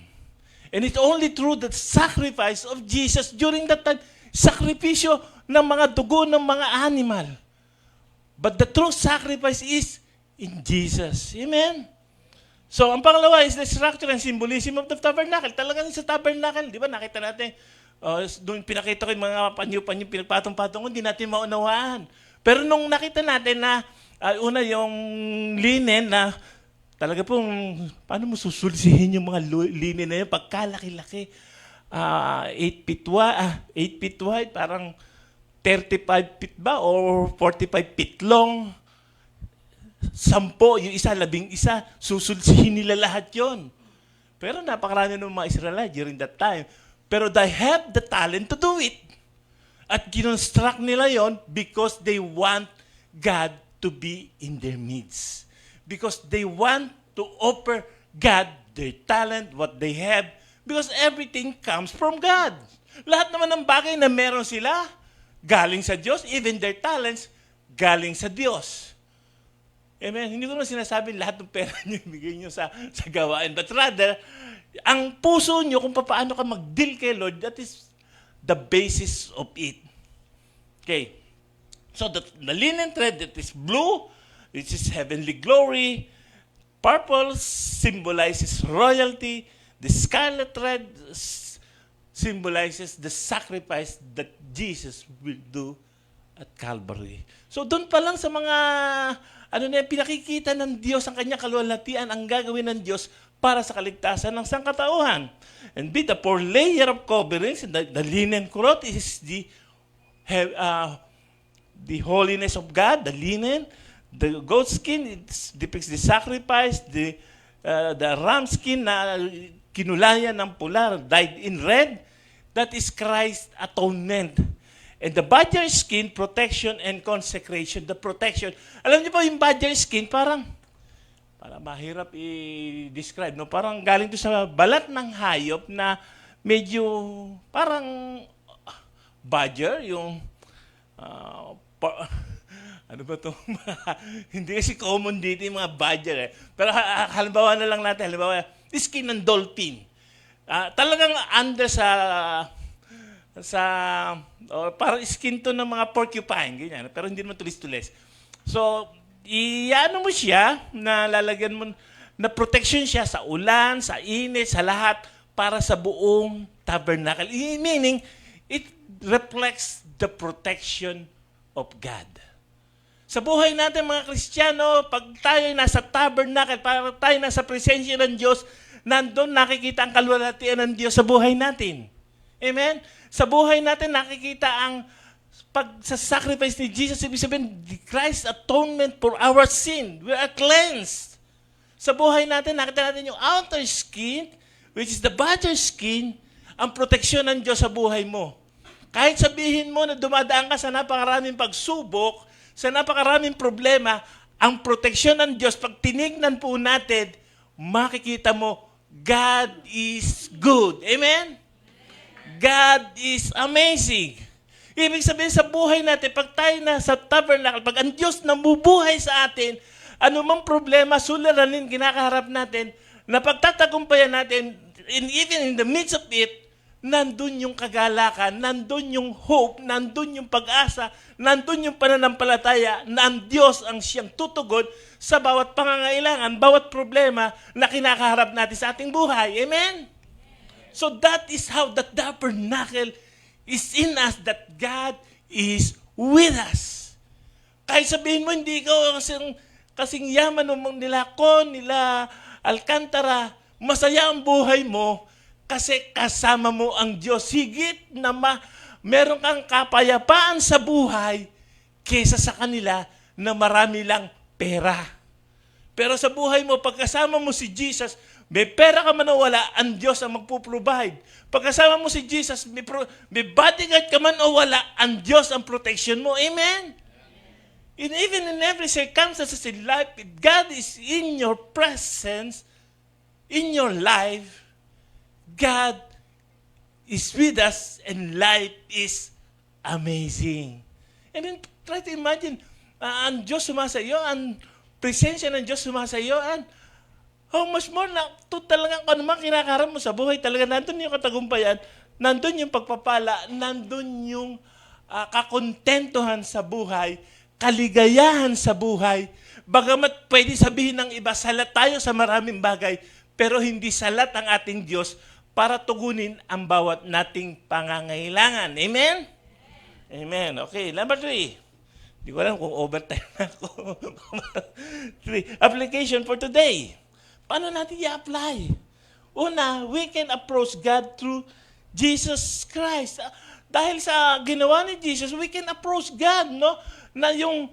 And it's only through the sacrifice of Jesus during that time, sakripisyo ng mga dugo ng mga animal. But the true sacrifice is in Jesus. Amen? So, ang pangalawa is the structure and symbolism of the tabernacle. Talagang sa tabernacle, di ba, nakita natin, doon pinakita ko yung mga panyo-panyo, pinagpatong-patong, hindi natin maunawaan. Pero nung nakita natin na, una yung linen na, talaga pong, paano mo susulsihin yung mga linen na yun, pagkalaki-laki, 8 feet wide, parang 35 feet ba, or 45 feet long, 10, yung isa, 11, susulsihin nila lahat yon. Pero napakarami ng mga Israelite during that time. Pero they have the talent to do it. At kinonstruct nila yon because they want God to be in their midst. Because they want to offer God their talent, what they have, because everything comes from God. Lahat naman ng bagay na meron sila, galing sa Diyos, even their talents, galing sa Diyos. Amen. Hindi ko naman sinasabi lahat ng pera nyo ibigay nyo sa gawain. But rather, ang puso nyo kung paano ka mag-deal kay Lord, that is the basis of it. Okay. So the linen thread that is blue, which is heavenly glory. Purple symbolizes royalty. The scarlet thread symbolizes the sacrifice that Jesus will do at Calvary. So doon pa lang sa mga pinakikita ng Diyos ang kanyang kaluwalhatian, ang gagawin ng Diyos para sa kaligtasan ng sangkatauhan. And with the 4 layer of coverings, the linen cloth is the holiness of God, the linen. The goat skin depicts the sacrifice, the ram skin na kinulayan ng pula, dyed in red, that is Christ's atonement. And the badger skin, protection and consecration. The protection. Alam niyo po, yung badger skin, parang mahirap i-describe. No? Parang galing to sa balat ng hayop na medyo parang badger, yung ano ba to? Hindi kasi common dito yung mga badger eh. Pero halimbawa na lang natin, skin ng dolphin. Talagang under parang skin to ng mga porcupine, ganyan. Pero hindi naman tulis-tulis. So, iano mo siya, na lalagyan mo, na protection siya sa ulan, sa init, sa lahat, para sa buong tabernacle. Meaning, it reflects the protection of God. Sa buhay natin mga Kristiyano, pag tayo nasa tabernacle, para tayo nasa presensya ng Diyos, nandun nakikita ang kaluwalhatian ng Diyos sa buhay natin. Amen? Sa buhay natin nakikita ang pag-sacrifice ni Jesus, ibig sabihin, Christ's atonement for our sin. We are cleansed. Sa buhay natin, nakita natin yung outer skin, which is the badger skin, ang proteksyon ng Diyos sa buhay mo. Kahit sabihin mo na dumadaan ka sa napakaraming pagsubok, sa napakaraming problema, ang proteksyon ng Diyos, pag tinignan po natin, makikita mo, God is good. Amen? God is amazing. Ibig sabihin sa buhay natin, pag tayo na sa tabernacle, pag ang Diyos namubuhay sa atin, anumang problema, suliranin, kinakaharap natin, na pagtatagumpayan natin, even in the midst of it, nandun yung kagalakan, nandun yung hope, nandun yung pag-asa, nandun yung pananampalataya na ang Diyos ang siyang tutugon sa bawat pangangailangan, bawat problema na kinakaharap natin sa ating buhay. Amen? So that is how the tabernacle is in us that God is with us. Kahit sabihin mo, hindi ikaw kasing yaman nila Con, nila Alcantara, masaya ang buhay mo kasi kasama mo ang Diyos. Higit na meron kang kapayapaan sa buhay kesa sa kanila na marami lang pera. Pero sa buhay mo, pagkasama mo si Jesus, may pera ka man o wala, ang Diyos ang magpo-provide. Pagkasama mo si Jesus, may bodyguard ka man o wala, ang Diyos ang protection mo. Amen? And even in every circumstances in life, if God is in your presence, in your life, God is with us and life is amazing. I mean, try to imagine, ang Diyos sumasayo, ang presensya ng Diyos sumasayo, and how much more na talagang kung ano man kinakaharap mo sa buhay, talaga nandun yung katagumpayan, nandun yung pagpapala, nandun yung kakontentuhan sa buhay, kaligayahan sa buhay. Bagamat pwede sabihin ng iba, salat tayo sa maraming bagay, pero hindi salat ang ating Diyos para tugunin ang bawat nating pangangailangan. Amen? Amen. Okay, number 3. Hindi ko alam kung overtime na ako. 3. Application for today. Paano natin i-apply? Una, we can approach God through Jesus Christ. Dahil sa ginawa ni Jesus, we can approach God, no? Na yung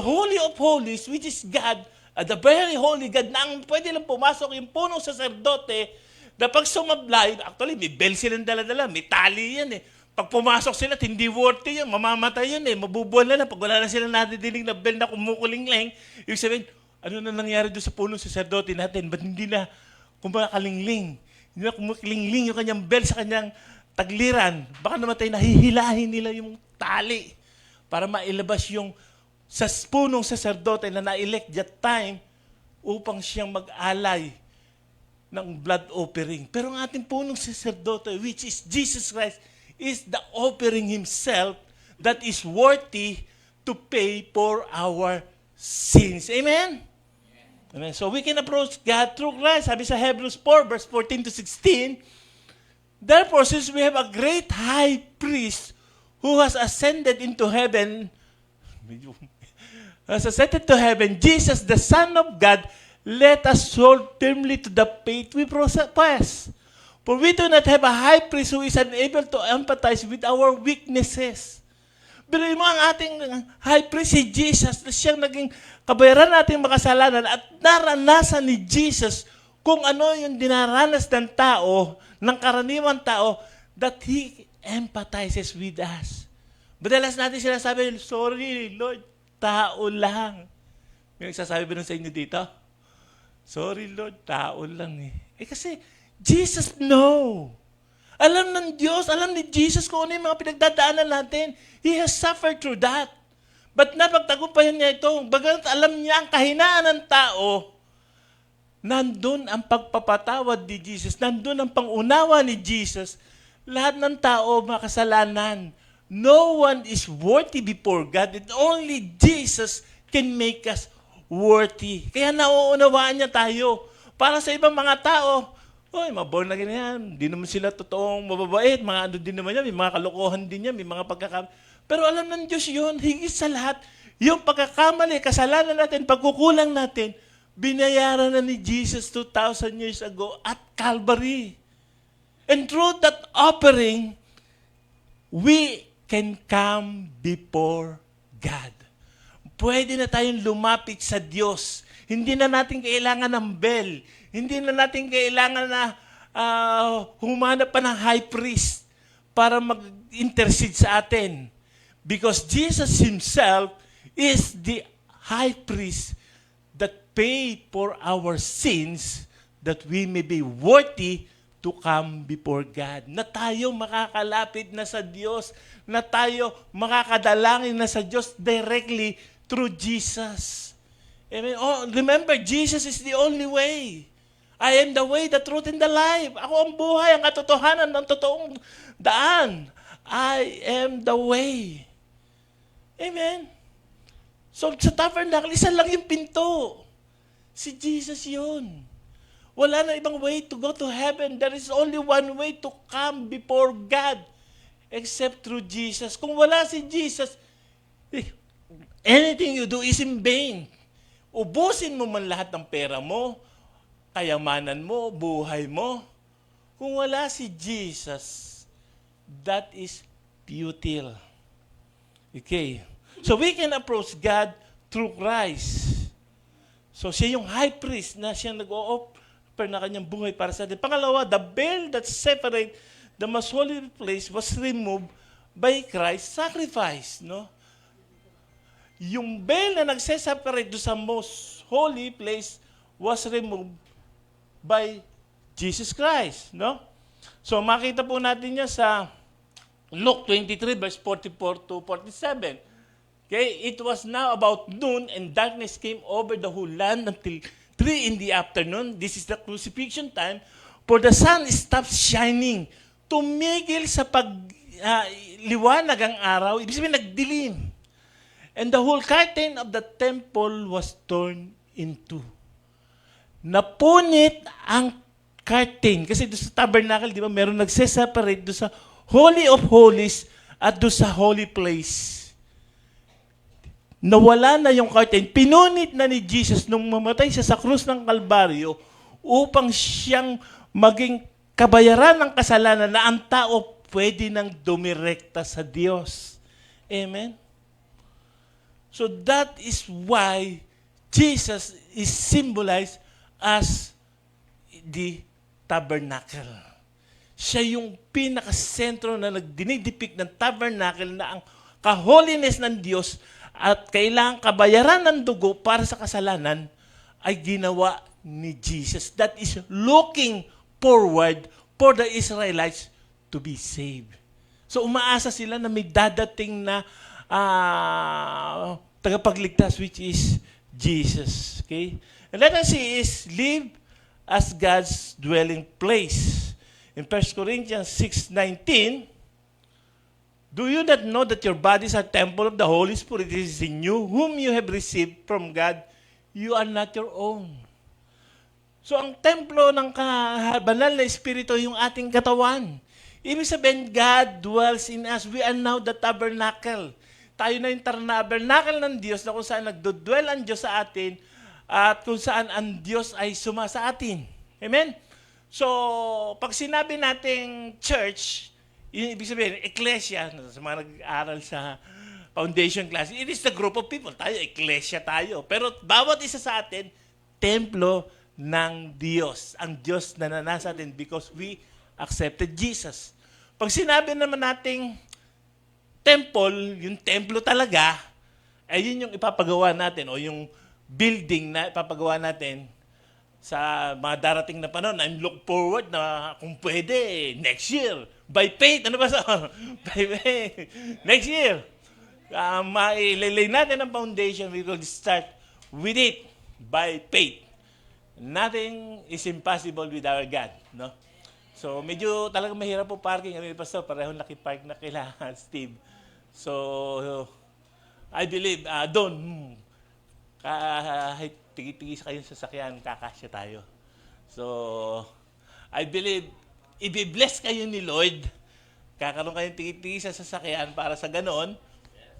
Holy of Holies, which is God, the very holy God, na ang pwede lang pumasok yung punong saserdote, na pag sumablay, actually, may bell silang dala-dala, may tali yan eh. Pag pumasok sila, hindi worthy yun, mamamatay yun eh, mabubuhan na lang. Pag wala na silang nadidinig na bell na kumukulingling, ibig sabihin, ano na nangyari doon sa punong saserdote natin? Ba't hindi na kumakalingling? Hindi na kumakalingling yung kanyang bell sa kanyang tagliran. Baka namatay, nahihilahin nila yung tali para mailabas yung sa punong saserdote na na-elect that time upang siyang mag-alay ng blood offering. Pero ang ating punong saserdote, which is Jesus Christ, is the offering Himself that is worthy to pay for our sins. Amen? Amen. So we can approach God through Christ. Sabi sa Hebrews 4, verse 14 to 16, therefore, since we have a great high priest who has ascended into heaven, Jesus, the Son of God, let us hold firmly to the faith we profess. For we do not have a high priest who is unable to empathize with our weaknesses. Pero yung mga ating high priest, si Jesus, na siyang naging kabayaran nating makasalanan at naranasan ni Jesus kung ano yung dinaranas ng tao, ng karaniwang tao, that He empathizes with us. Madalas natin sila sabi, sorry Lord, tao lang. May nagsasabi ba nun sa inyo dito? Sorry Lord, tao lang eh. Kasi Jesus know. Alam ng Diyos, alam ni Jesus kung ano yung mga pinagdadaanan natin. He has suffered through that. But napagtagumpayan niya ito. Bagamat alam niya ang kahinaan ng tao, nandun ang pagpapatawad ni Jesus. Nandun ang pangunawa ni Jesus. Lahat ng tao makasalanan. No one is worthy before God. And only Jesus can make us worthy. Kaya nauunawaan niya tayo. Para sa ibang mga tao, mga born na ganyan, hindi naman sila totoong mababait, mga ano din naman yan, may mga kalokohan din yan, may mga pagkakamali. Pero alam ng Diyos yun, higit sa lahat, yung pagkakamali, kasalanan natin, pagkukulang natin, binayaran na ni Jesus 2,000 years ago at Calvary. And through that offering, we can come before God. Pwede na tayong lumapit sa Diyos. Hindi na natin kailangan ng bell. Hindi na natin kailangan na humanap pa ng high priest para mag-intercede sa atin. Because Jesus Himself is the high priest that paid for our sins that we may be worthy to come before God. Na tayo makakalapit na sa Diyos. Na tayo makakadalangin na sa Diyos directly through Jesus. Amen. Oh, remember, Jesus is the only way. I am the way, the truth, and the life. Ako ang buhay, ang katotohanan ng totoong daan. I am the way. Amen. So sa tabernacle, isa lang yung pinto. Si Jesus yun. Wala na ibang way to go to heaven. There is only one way to come before God. except through Jesus. Kung wala si Jesus, anything you do is in vain. Ubusin mo man lahat ng pera mo, kayamanan mo, buhay mo. Kung wala si Jesus, that is futile. Okay. So we can approach God through Christ. So siya yung high priest na siya nag-o-offer na kanyang buhay para sa atin. Pangalawa, the veil that separate the most holy place was removed by Christ's sacrifice. No? Yung veil na nagse-separate do sa most holy place was removed by Jesus Christ. No? So makita po natin yan sa Luke 23 verse 44 to 47. Okay, it was now about noon and darkness came over the whole land until 3 in the afternoon. This is the crucifixion time. For the sun stopped shining. Tumigil sa pagliwanag ang araw. Ibig sabihin, nagdilim. And the whole curtain of the temple was torn in two. Napunit ang curtain. Kasi doon sa tabernacle, di ba, meron nagse-separate doon sa Holy of Holies at doon sa Holy Place. Nawala na yung curtain. Pinunit na ni Jesus nung mamatay siya sa krus ng Kalbaryo upang siyang maging kabayaran ng kasalanan na ang tao pwede nang dumirekta sa Diyos. Amen? So that is why Jesus is symbolized as the tabernacle. Siya yung pinakasentro na nagdinidepict ng tabernacle na ang ka-holiness ng Diyos at kailangang kabayaran ng dugo para sa kasalanan ay ginawa ni Jesus. That is looking forward for the Israelites to be saved. So umaasa sila na may dadating na tagapagligtas which is Jesus. Okay? And let us see is live as God's dwelling place. In 1 Corinthians 6:19, do you not know that your bodies are temple of the Holy Spirit is in you, whom you have received from God? You are not your own. So ang templo ng banal na Espiritu yung ating katawan. Ibig sabihin, God dwells in us. We are now the tabernacle. Tayo na yung tabernacle ng Diyos na kung saan nagdudwell ang Diyos sa atin at kung saan ang Diyos ay suma sa atin. Amen? So, pag sinabi nating church, yung ibig sabihin, ecclesia, sa mga nag-aaral sa foundation class, it is the group of people. Tayo, ecclesia tayo. Pero bawat isa sa atin, templo ng Diyos. Ang Diyos na nasa atin because we accepted Jesus. Pag sinabi naman nating temple, yung templo talaga, ay yun yung ipapagawa natin o yung building na ipapagawa natin sa mga darating na panahon. I'm look forward na kung pwede, next year. By faith, ano ba sa? By faith. Next year. Maililay natin ang foundation. We will start with it by faith. Nothing is impossible with our God. No? So, medyo talagang mahirap po parking. Ano yung pastor? Parehong nakipark na kila Steve. So, I believe, doon, kahit tigi-tigi sa kayong sasakyan, kakasya tayo. So, I believe, i-bless kayo ni Lord, kakaroon kayong tigi-tigi sa sasakyan para sa ganon,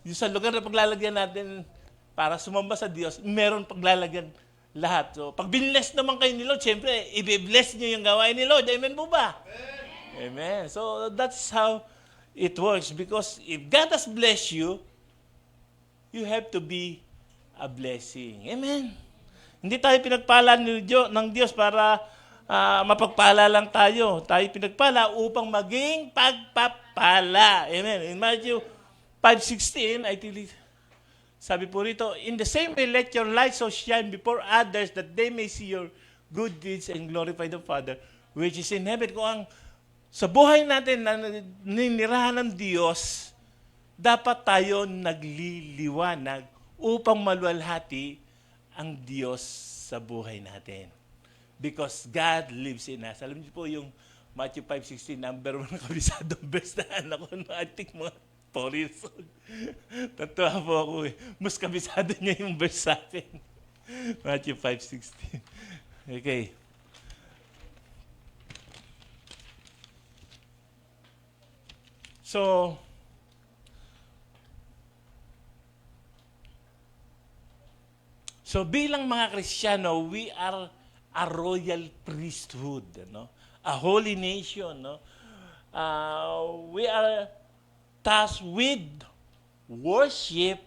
yung sa lugar na paglalagyan natin para sumamba sa Diyos, meron paglalagyan lahat. So, pag binless naman kayo ni Lord, siyempre, i-bless nyo yung gawain ni Lord. Amen po ba? Amen. Amen. So, that's how it works. Because if God has blessed you, you have to be a blessing. Amen. Hindi tayo pinagpala ng Diyos para mapagpala lang tayo. Tayo pinagpala upang maging pagpapala. Amen. In Matthew 5:16, I think, sabi po rito, in the same way, let your light so shine before others that they may see your good deeds and glorify the Father which is in heaven. Kung ang sa buhay natin na ninirahan ng Diyos, dapat tayo nagliliwanag upang maluwalhati ang Diyos sa buhay natin. Because God lives in us. Alam niyo po yung Matthew 5:16, number 1 na kabisadong verse na anak ko, I think mga 4 years old. Tatawa po ako eh. Mas kabisado niya yung verse sa akin. Matthew 5:16. Okay. So bilang mga Kristiyano, we are a royal priesthood, no? A holy nation, no? We are tasked with worship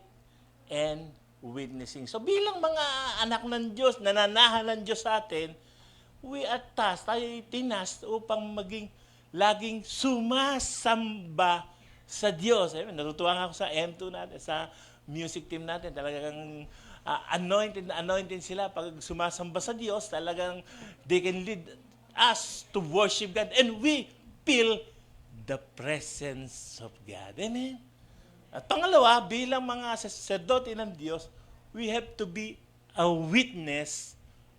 and witnessing. So bilang mga anak ng Diyos, nananahan ng Diyos sa atin, we are tasked, tayo tinas upang maging laging sumasamba sa Diyos. Natutuwa nga ako sa M2 natin, sa music team natin, talagang anointed sila pag sumasamba sa Diyos, talagang they can lead us to worship God and we feel the presence of God. Amen? At pangalawa, bilang mga sacerdote ng Diyos, we have to be a witness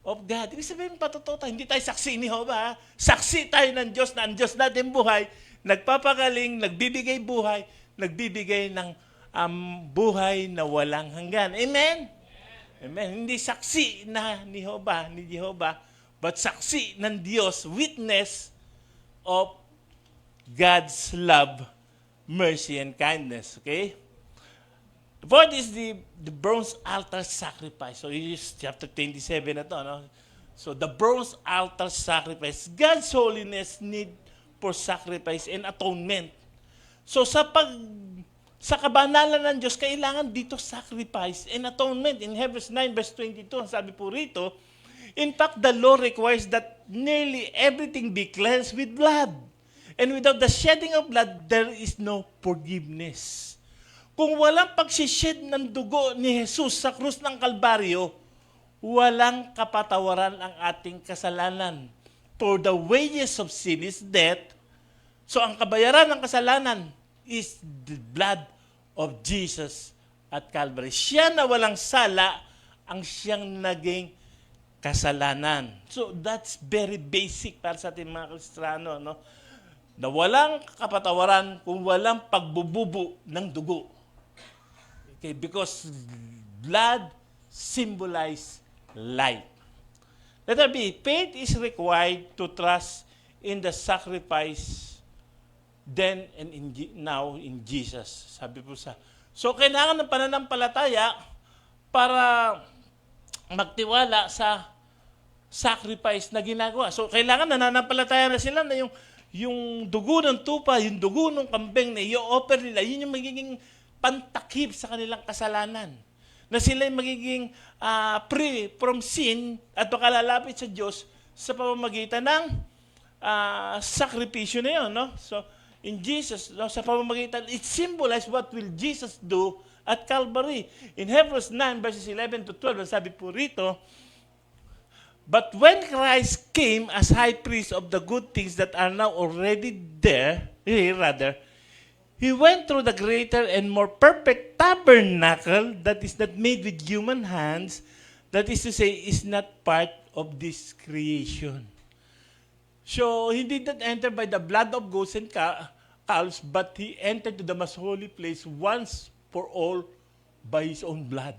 of God. Ibig sabihin, patotoo tayo. Hindi tayo saksi ni Jehovah. Saksi tayo ng Diyos na ang Diyos natin buhay, nagpapagaling, nagbibigay buhay, nagbibigay ng buhay na walang hanggan. Amen? Amen. Hindi saksi na ni Jehovah, but saksi ng Diyos, witness of God's love, mercy, and kindness. Okay? The fourth is the bronze altar sacrifice. So, it is chapter 27 na to, no? So, the bronze altar sacrifice. God's holiness need for sacrifice and atonement. So, sa kabanalan ng Diyos, kailangan dito sacrifice and atonement. In Hebrews 9 verse 22, sabi po rito, in fact, the law requires that nearly everything be cleansed with blood. And without the shedding of blood, there is no forgiveness. Kung walang pagsished ng dugo ni Jesus sa krus ng Kalbaryo, walang kapatawaran ang ating kasalanan. For the wages of sin is death. So ang kabayaran ng kasalanan is the blood of Jesus at Calvary. Siya na walang sala ang siyang naging kasalanan. So that's very basic para sa ating mga Kristiyano, no? Na walang kapatawaran kung walang pagbububo ng dugo. Okay, because blood symbolizes life. Letter B, faith is required to trust in the sacrifice then and now in Jesus. Sabi po so kailangan ng pananampalataya para magtiwala sa sacrifice na ginagawa. So kailangan nananampalataya na sila na yung dugo ng tupa, yung dugo ng kambing na i-offer nila, yun yung magiging pantakip sa kanilang kasalanan. Na sila yung magiging free from sin at makalalapit sa Diyos sa pamamagitan ng sakripisyo na yun. No? So, in Jesus, no, sa pamamagitan, it symbolizes what will Jesus do at Calvary. In Hebrews 9, verses 11 to 12, sabi po rito, but when Christ came as high priest of the good things that are now already there, He went through the greater and more perfect tabernacle that is not made with human hands, that is to say, is not part of this creation. So, He did not enter by the blood of goats and calves, but He entered to the most holy place once for all by His own blood.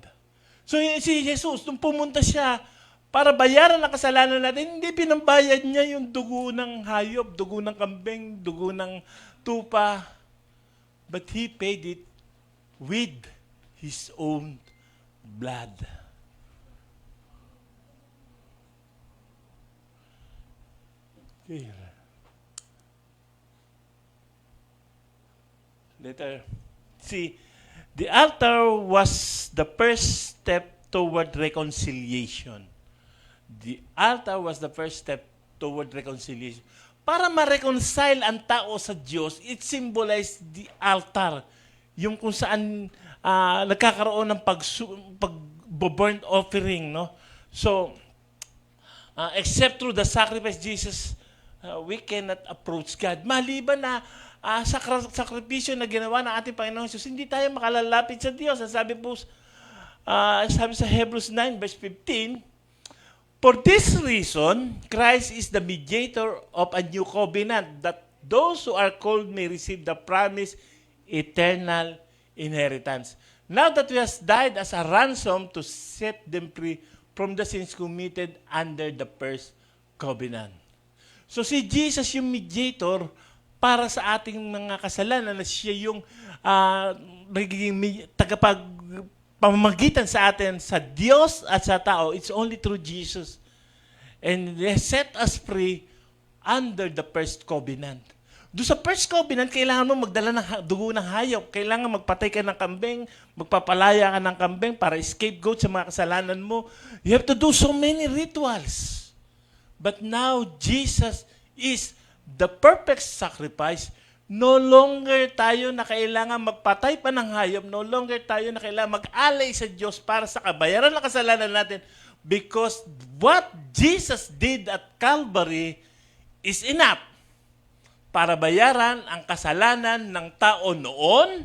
So, si Jesus, nung pumunta siya para bayaran ang kasalanan natin, hindi pinambayad niya yung dugo ng hayop, dugo ng kambing, dugo ng tupa, but He paid it with His own blood. Okay. Letter C. The altar was the first step toward reconciliation. The altar was the first step toward reconciliation. Para ma-reconcile ang tao sa Diyos, it symbolized the altar. Yung kung saan nagkakaroon ng pag-burnt offering. No? So, except through the sacrifice Jesus, we cannot approach God. Maliban na sakripisyo na ginawa ng ating Panginoon Jesus, hindi tayo makalalapit sa Diyos. Sabi sa Hebrews 9, verse 15, for this reason, Christ is the mediator of a new covenant, that those who are called may receive the promised eternal inheritance. Now that He has died as a ransom to set them free from the sins committed under the first covenant. So si Jesus yung mediator para sa ating mga kasalanan na siya yung nagiging pamamagitan sa atin sa Diyos at sa tao. It's only through Jesus. And He set us free under the first covenant. Doon sa first covenant, kailangan mo magdala ng dugo ng hayop. Kailangan magpatay ka ng kambing, magpapalaya ka ng kambing para scapegoat sa mga kasalanan mo. You have to do so many rituals. But now, Jesus is the perfect sacrifice. No longer tayo na kailangan magpatay pa ng hayop. No longer tayo na kailangan mag-alay sa Diyos para sa kabayaran ng kasalanan natin. Because what Jesus did at Calvary is enough para bayaran ang kasalanan ng tao noon,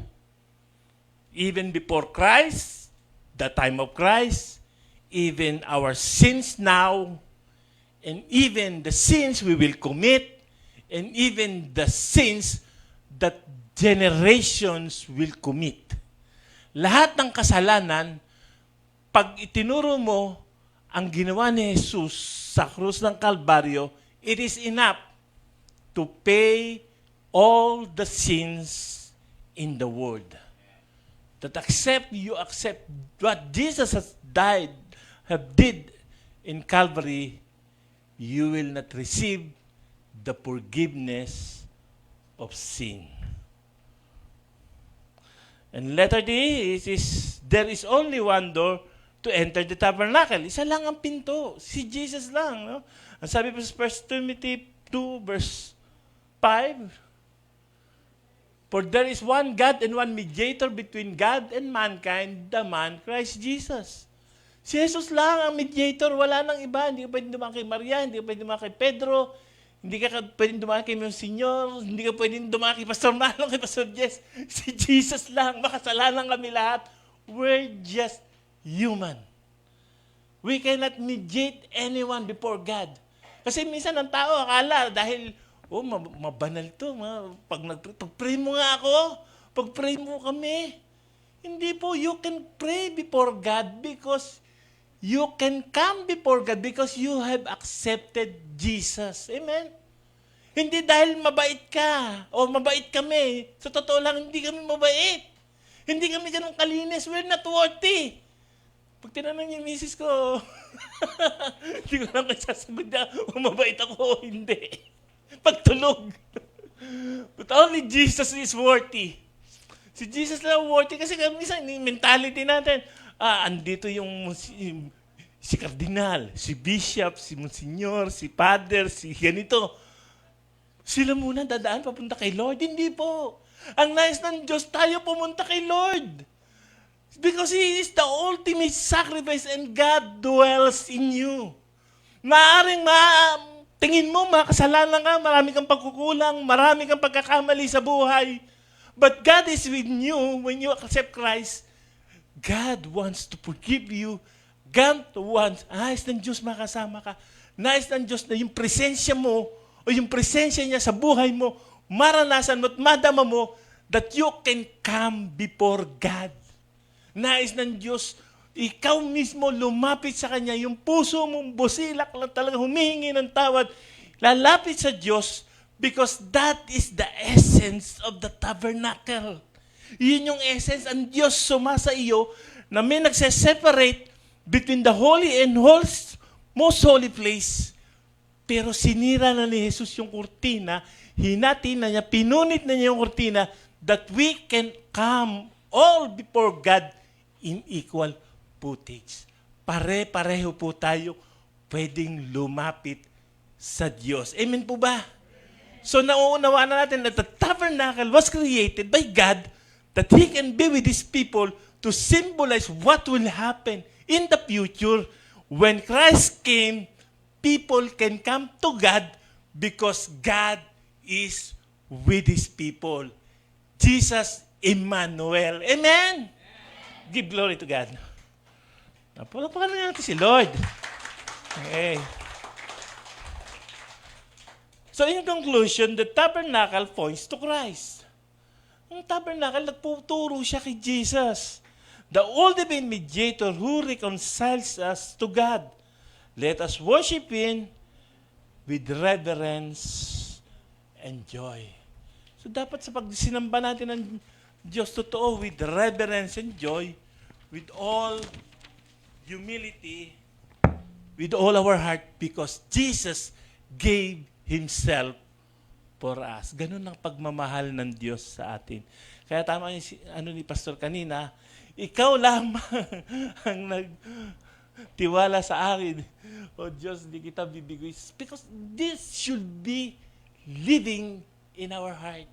even before Christ, the time of Christ, even our sins now, and even the sins we will commit, and even the sins that generations will commit. Lahat ng kasalanan, pag itinuro mo ang ginawa ni Jesus sa krus ng Kalbaryo, it is enough to pay all the sins in the world. That you accept what Jesus has did in Calvary, you will not receive the forgiveness of sin. And letter D is there is only one door to enter the tabernacle. Isa lang ang pinto. Si Jesus lang. No? Ang sabi pa sa 1 Timothy 2 verse 5, for there is one God and one mediator between God and mankind, the man Christ Jesus. Si Jesus lang ang mediator, wala nang iba. Hindi ka pwedeng dumaan kay Maria, hindi ka pwedeng dumaan kay Pedro, hindi ka pwedeng dumaan kay Monsignor, hindi ka pwedeng dumaan kay Pastor Marlon, kay Pastor Jess. Si Jesus lang, makasalanan kami lahat. We're just human. We cannot mediate anyone before God. Kasi minsan ang tao akala dahil mabanal to. Pag-pray mo nga ako. Pag-pray mo kami. Hindi po, you can pray before God because you can come before God because you have accepted Jesus. Amen? Hindi dahil mabait ka o mabait kami. Sa totoo lang, hindi kami mabait. Hindi kami ganun kalinis. We're not worthy. Pag tinanong yung misis ko, hindi ko lang sasagot na mabait ako o hindi. Pagtulog. But only Jesus is worthy. Si Jesus lang worthy kasi minsan mentality natin, andito yung si Cardinal, si Bishop, si Monsignor, si Father, si ganito. Sila muna dadaan papunta kay Lord. Hindi po. Ang nais ng Diyos, tayo pumunta kay Lord. Because He is the ultimate sacrifice and God dwells in you. Maaring tingin mo, makasalanan ka, marami kang pagkukulang, marami kang pagkakamali sa buhay. But God is with you when you accept Christ. God wants to forgive you. God wants, nais ng Diyos makasama ka. Nais ng Diyos na yung presensya mo o yung presensya niya sa buhay mo, maranasan mo at madama mo that you can come before God. Nais ng Diyos, ikaw mismo lumapit sa Kanya, yung puso mong busilak lang talaga, humihingi ng tawad, lalapit sa Diyos because that is the essence of the tabernacle. Yun yung essence, ang Diyos sumasa iyo na may nagse-separate between the holy and most holy place. Pero sinira na ni Jesus yung kurtina, hinati na niya, pinunit na niya yung kurtina that we can come all before God in equal footage. Pare-pareho po tayo pwedeng lumapit sa Diyos. Amen po ba? So nauunawaan na natin that the tabernacle was created by God that He can be with His people to symbolize what will happen in the future. When Christ came, people can come to God because God is with His people. Jesus Emmanuel. Amen? Give glory to God. Napalapakan na natin si Lord. Okay. So in conclusion, the tabernacle points to Christ. Ang tabernacle, nagputuro siya kay Jesus. The ultimate mediator who reconciles us to God. Let us worship Him with reverence and joy. So dapat sa pag sinamba natin ng Diyos totoo with reverence and joy, with all humility, with all our heart, because Jesus gave Himself for us. Ganun ang pagmamahal ng Diyos sa atin. Kaya tama yung ni Pastor kanina, ikaw lamang ang nagtiwala sa akin. O Diyos, di kita bibigay. Because this should be living in our heart.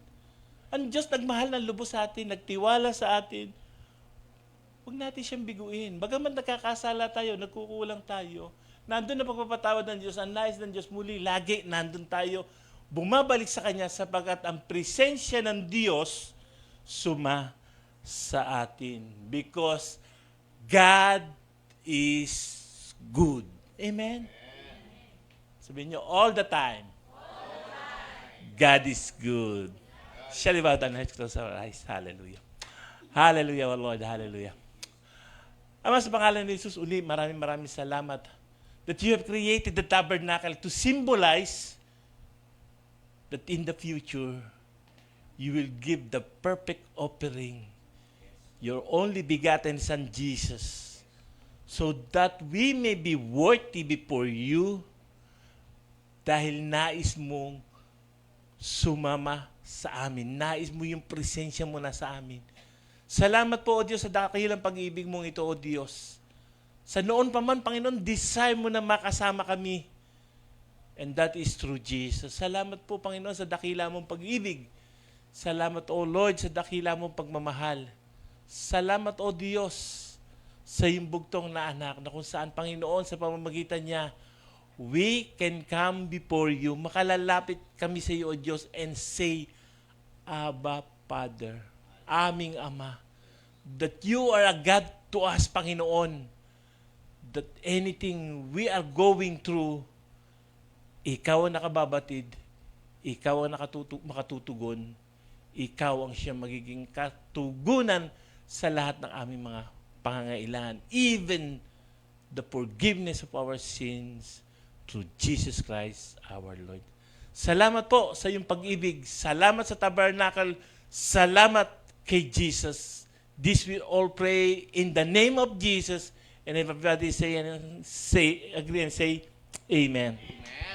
Ang Diyos nagmahal ng lubos sa atin, nagtiwala sa atin. Huwag natin siyang biguin. Bagaman nagkakasala tayo, nagkukulang tayo, nandun na pagpapatawad ng Diyos, ang nais ng Diyos muli, lagi nandun tayo, bumabalik sa Kanya sapagkat ang presensya ng Diyos suma sa atin. Because God is good. Amen? Sabihin nyo, all the time, God is good. Shall we bow down and close our eyes? Hallelujah. Hallelujah, our Lord. Hallelujah. Ama, sa pangalan ni Jesus, uli, maraming salamat that you have created the tabernacle to symbolize that in the future, you will give the perfect offering, your only begotten Son, Jesus, so that we may be worthy before you dahil nais mong sumama sa amin. Nais mo yung presensya mo na sa amin. Salamat po, O Diyos, sa dakilang pag-ibig mong ito, O Diyos. Sa noon pa man, Panginoon, desire mo na makasama kami. And that is through Jesus. Salamat po, Panginoon, sa dakila mong pag-ibig. Salamat, O Lord, sa dakila mong pagmamahal. Salamat, O Diyos, sa iyong bugtong na anak na kung saan, Panginoon, sa pamamagitan niya, we can come before you. Makalalapit kami sa iyo, O Diyos, and say, Abba, Father, aming Ama, that you are a God to us, Panginoon, that anything we are going through, ikaw ang nakababatid, ikaw ang makatutugon, ikaw ang siya magiging katugunan sa lahat ng aming mga pangangailangan, even the forgiveness of our sins through Jesus Christ our Lord. Salamat po sa iyong pag-ibig. Salamat sa tabernacle. Salamat kay Jesus. This we all pray in the name of Jesus. And everybody say agree and say, Amen. Amen.